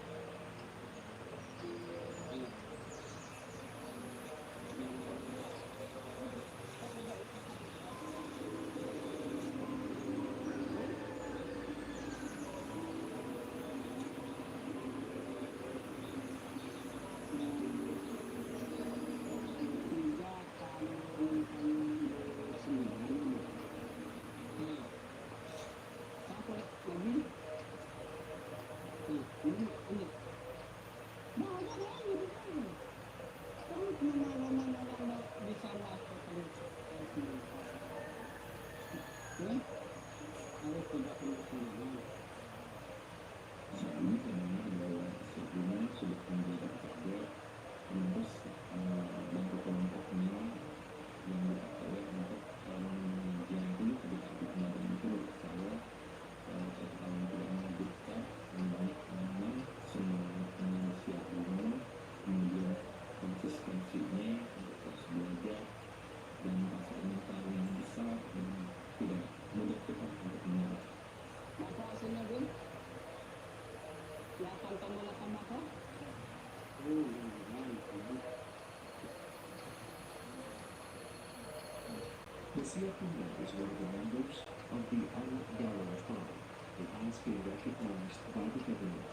Basia Bruno is one of the members of the Al-Dawa tribe that has been recognized by the government.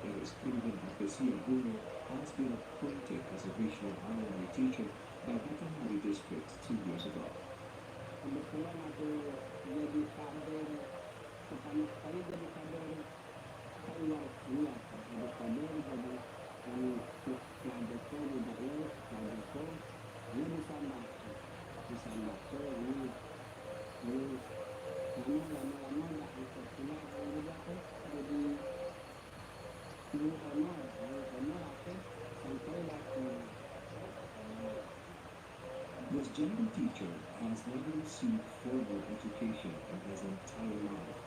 It is proven that Basia Bruno has been appointed as a regional honorary teacher by Batanghari district 2 years ago. Kebetulan aku jadi kader pertama kali jadi kader keluar keluar jadi kader jadi kami Nadeko juga ini Nadeko ini bisa baca ini namun lama-lama dah ikut keluar juga aku jadi guru honor aku sampai dah This jungle teacher has never received formal education in his entire life,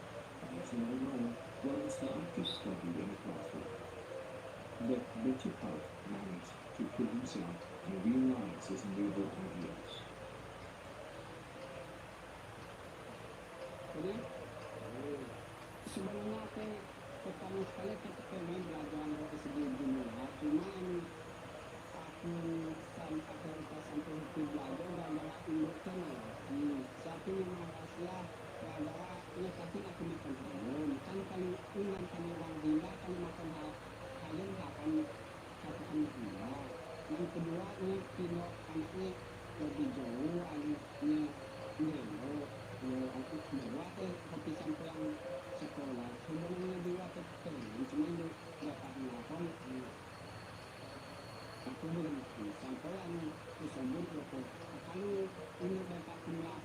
and has never known what it's like to study in a classroom. But Bichipart managed to pull himself and realize his noble ideals. Jadi sebenarnya aku pertama sekali aku pengen belajar dari segi dunia, cuman aku sampai belajar adalah indukkan satu yang masalah adalah ini tapi aku makan belum kan kalau ingat kan orang gila kan makan kalian akan katakan gila. Yang kedua ini kilo anaknya lebih jauh anaknya demo aku bawa kopi sampai yang sekolah sebenarnya dua pengen cuma itu dapat melakukan aku belum sampai yang disebut kalau ini dapat melakukan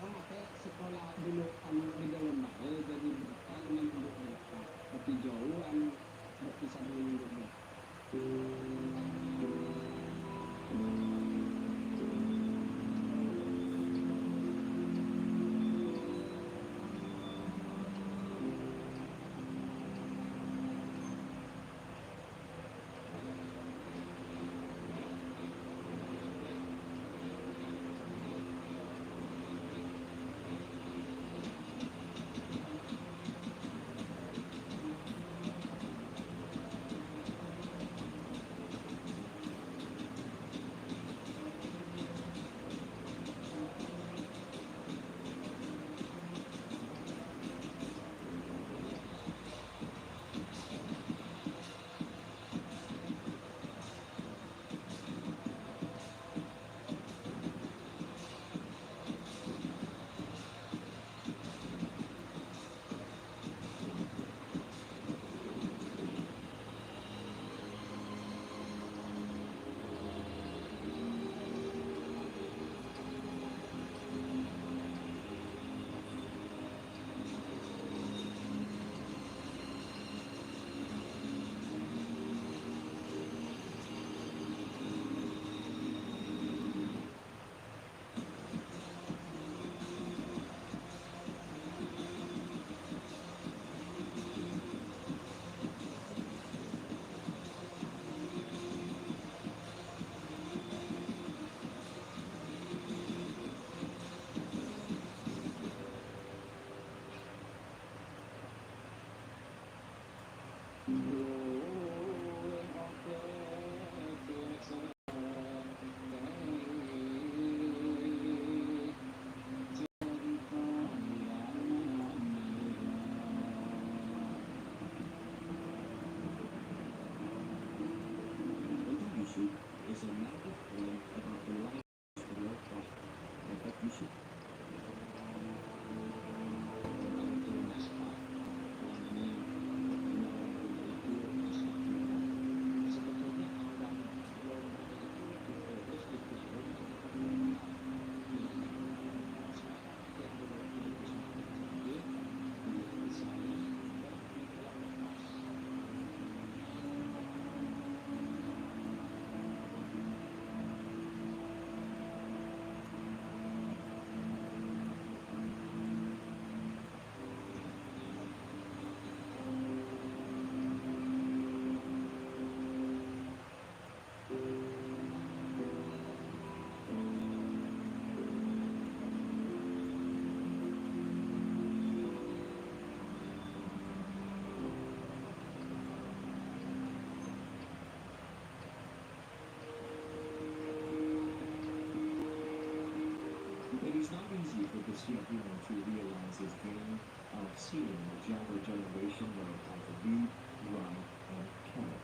for the Siabuno to realize his dream of seeing the younger generation learn how to read, write, and count.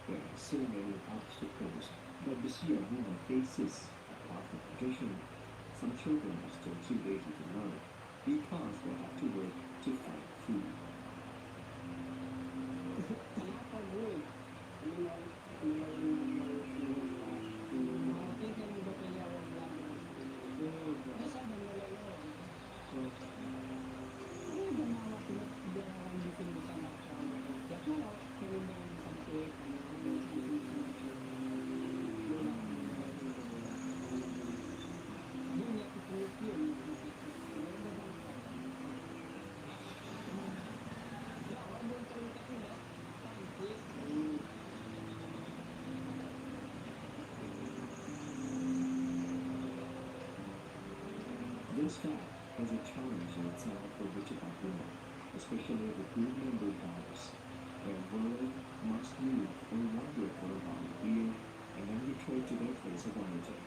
There are so many obstacles that the Siabuno faces. Apart from tradition, some children are still too lazy to learn because they have to work to find food. Kenapa gue? Mungkin kan udah punya orang lama. Bisa mulai orang. Ini udah mau tidak orang bikin bersama sama. Ya kalau keringan sampai dunia kepolisian. This fact is a challenge in itself for the Chicago, especially the group member dogs. Their world must move or wander for about a year and then return to their place of origin.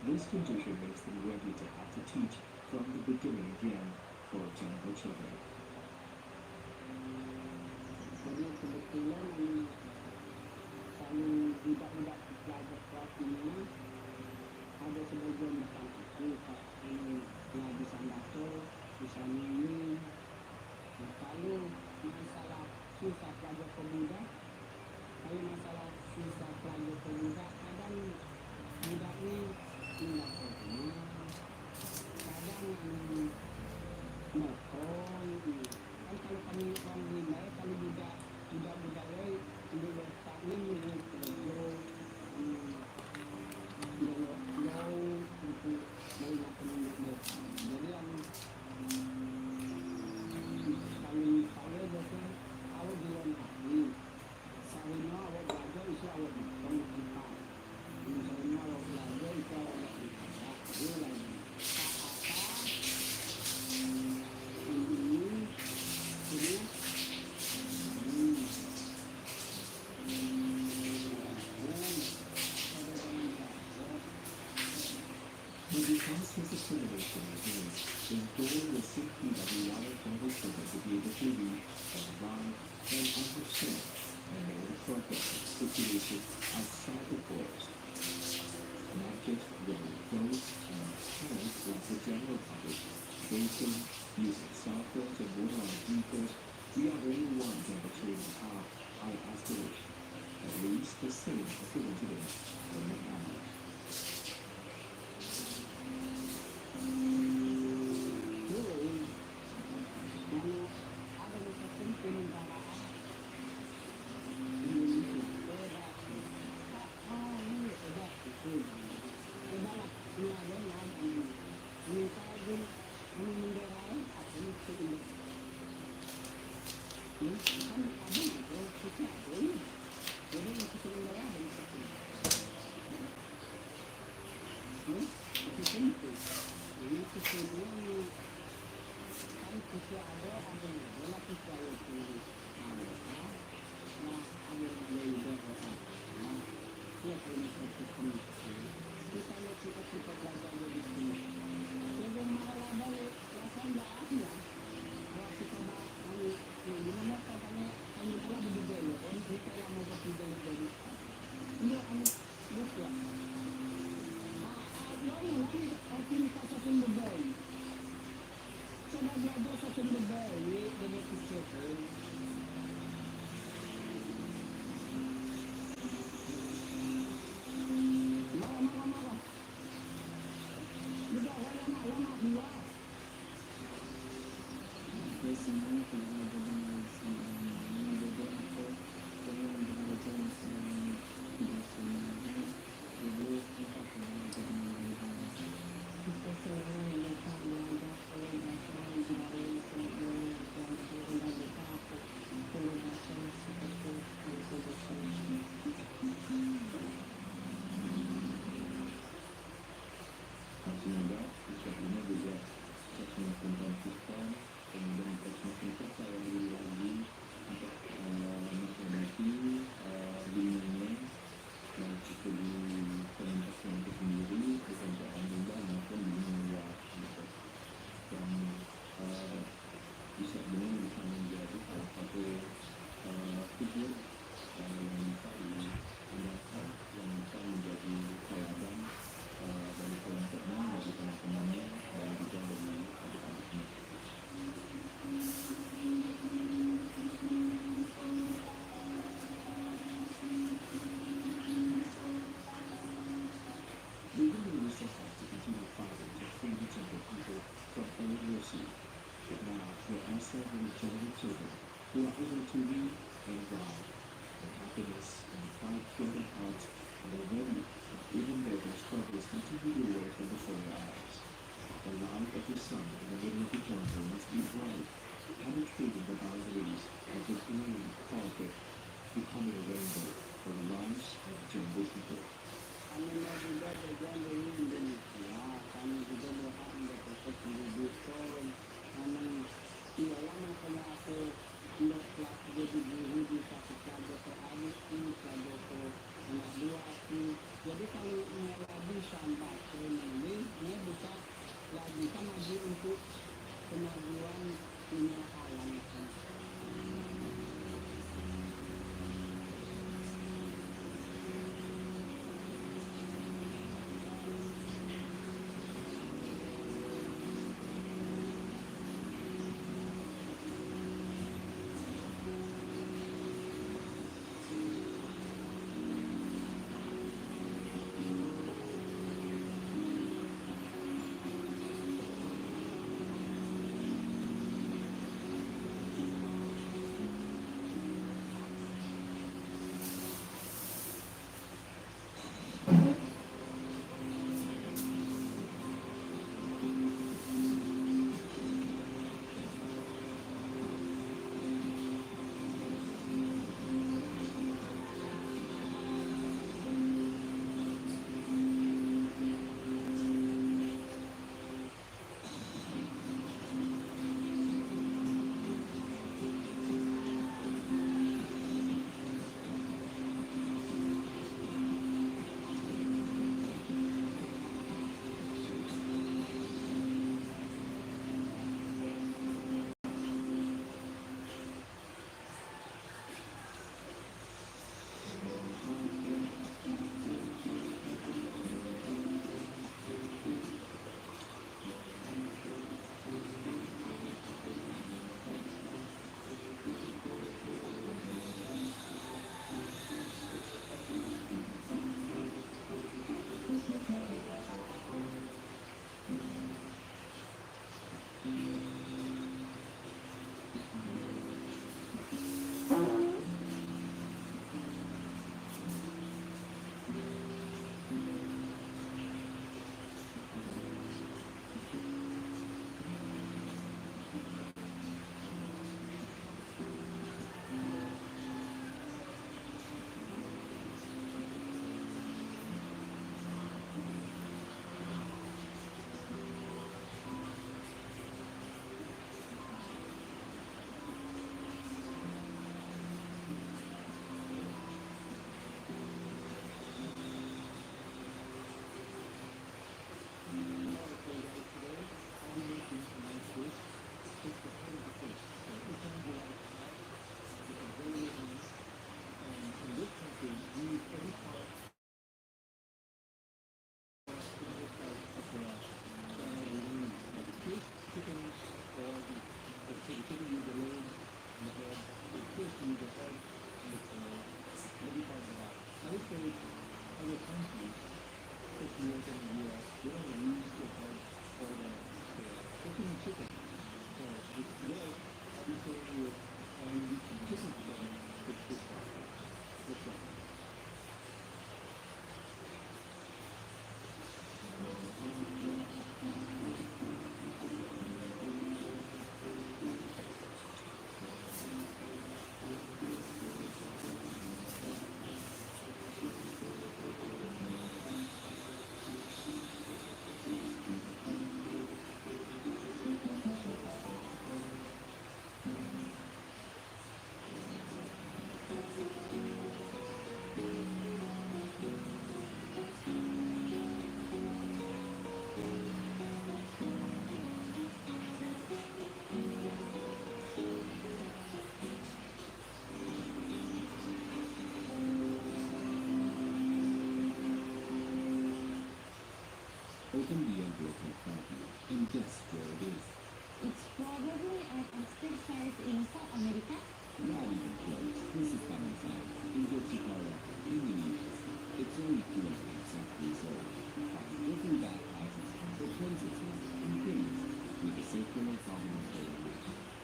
This condition makes them ready to have to teach from the beginning again for jungle children. Jadi kebetulan kami budak-budak pelajar kelas ini ada sebagian depan aku Pak ini yang bisa baca, bisa nyanyi. Nah, kalau masalah susah pelajar pemuda, kadang budak ini tidak pernah, kadang mokong. Kan kalau kami orang Rimba, kalau budak-budak lain ini letak ini kerja lo untuk mau makan minyak. Jadi yang saya biasa awak jalan kaki, saya awak belajar itu awak bukan tempat. Misalnya awak belajar itu awak di tempat. Dia lagi But because his determination remains, his goal was simply that the young jungle children to be able to read and write and understand and know the progress of situation outside the forest. Not just running close and parents like the general public, racing, using cell phones and motorized vehicles, we are only ones on the training path, our aspiration, at least the same as the residents of the family. Semoga bisa juga semakin konsisten, kemudian kita semakin percaya from any mercy. But now there are so many jungle children who are able to read and write. The happiness and the pride fill their hearts, and they know that even though their struggles continue away from before their eyes, the light of the sun in the middle of the jungle must be bright, penetrating the boundaries of the green carpet, becoming a rainbow for the lives of jungle people. Kami na juga bagian dari Indonesia, kami juga berhak mendapat pendidikan. Kami lama kena aku untuk kelas jadi guru di satu pelajar adik ini pelajar anak dua aku. Jadi kalau lagi sampai ini bisa lagi kan maju untuk kemajuan dunia alam.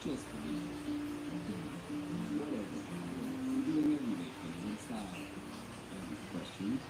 Just believe it. Whatever. We're doing everything in style. Any questions?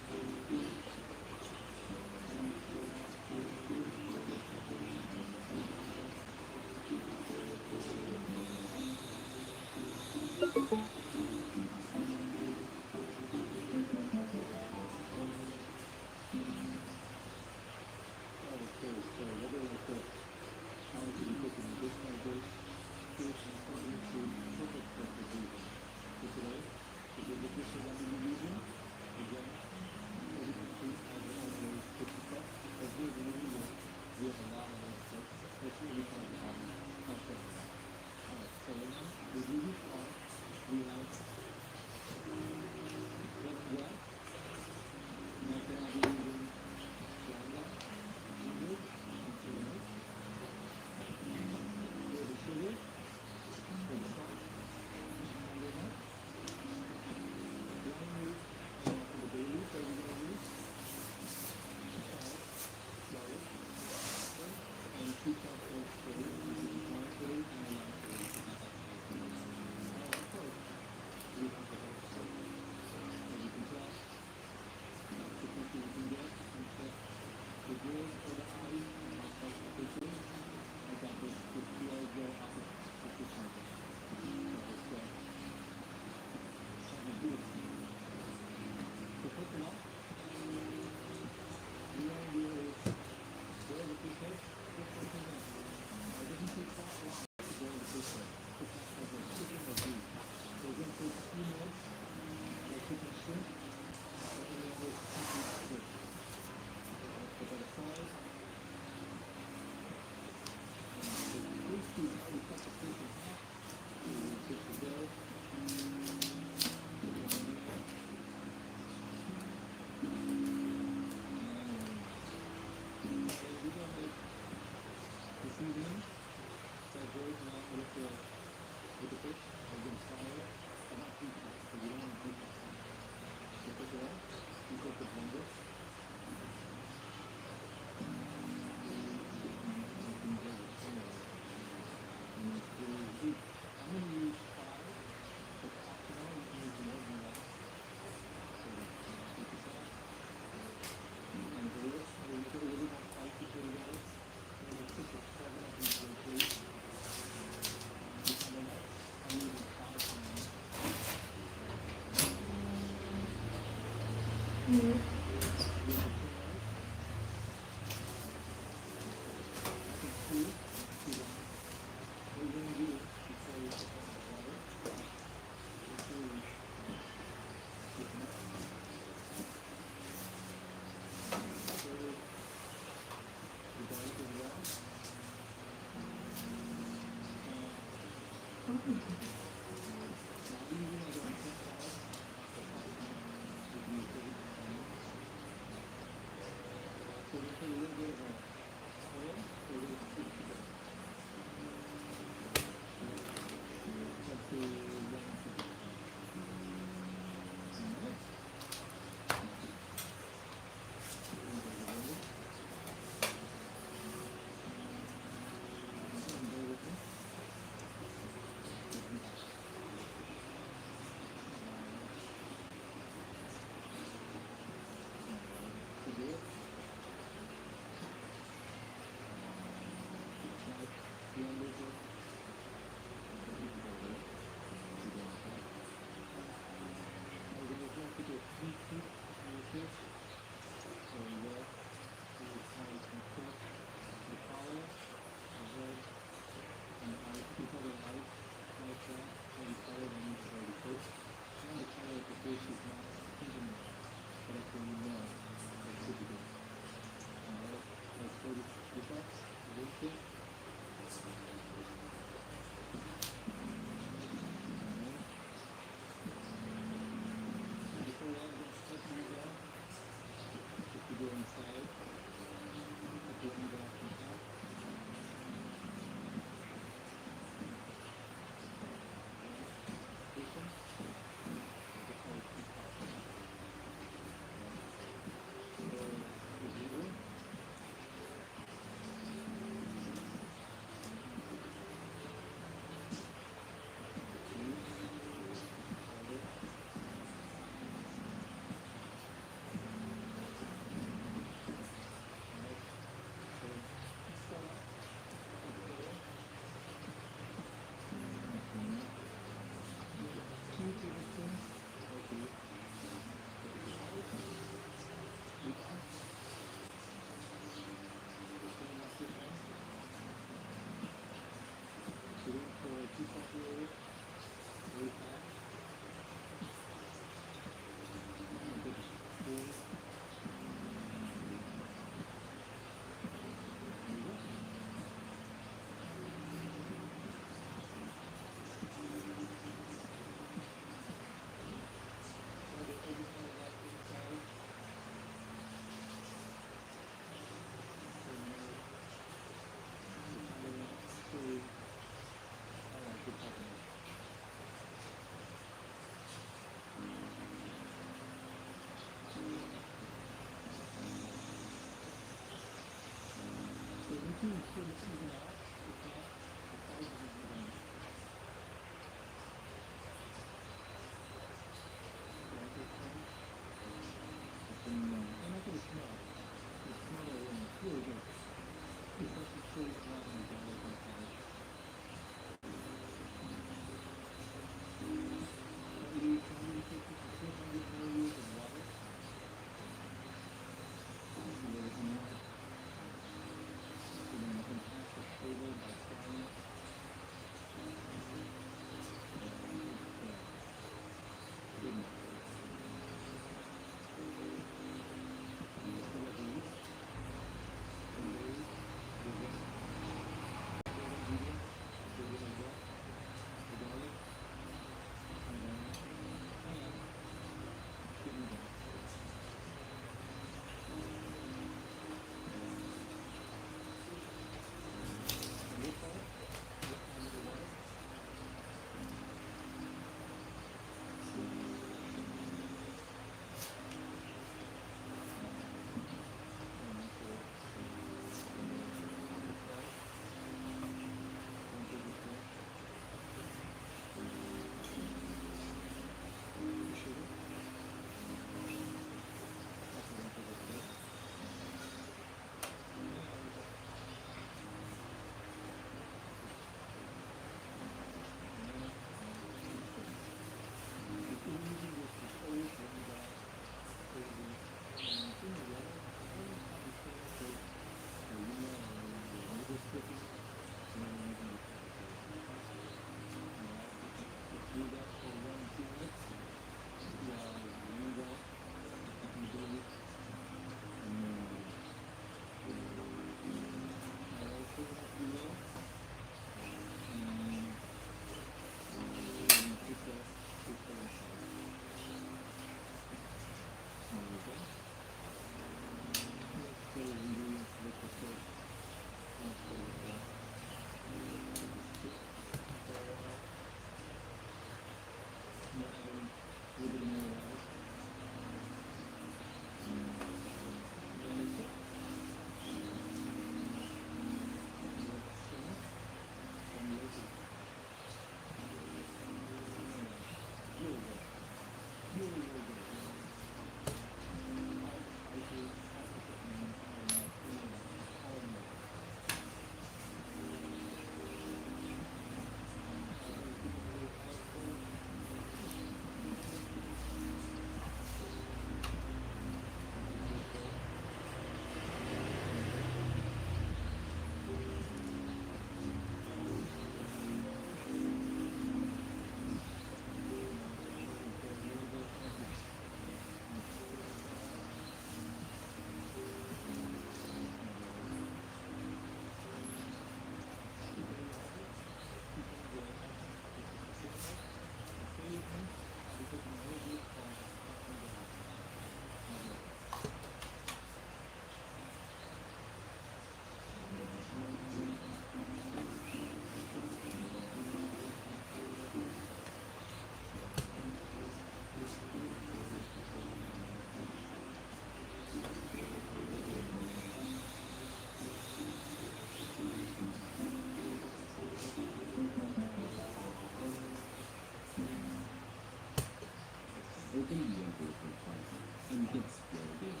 Open the envelope in front and guess where it is.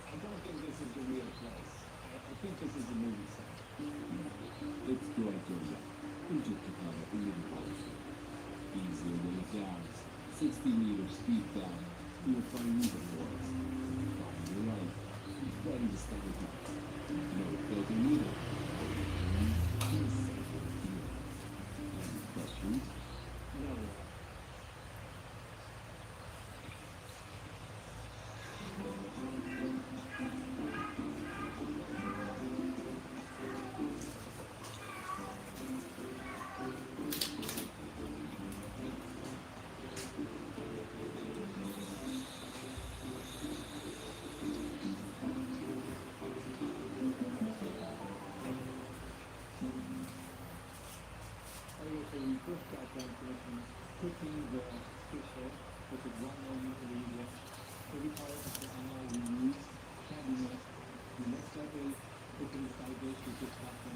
I don't think this is a real place. I think this is a movie set. Let's go at your left into Jakarta University. Ease your way down, 60 meters steep down to a primeval forest. On your right, ready to start with us. No filter needed. Any questions? No. So we first got that from cooking the fish head, which is well known in Indonesia. Every part of the animal we use can be mixed. We mix every cooking side dish, we just have to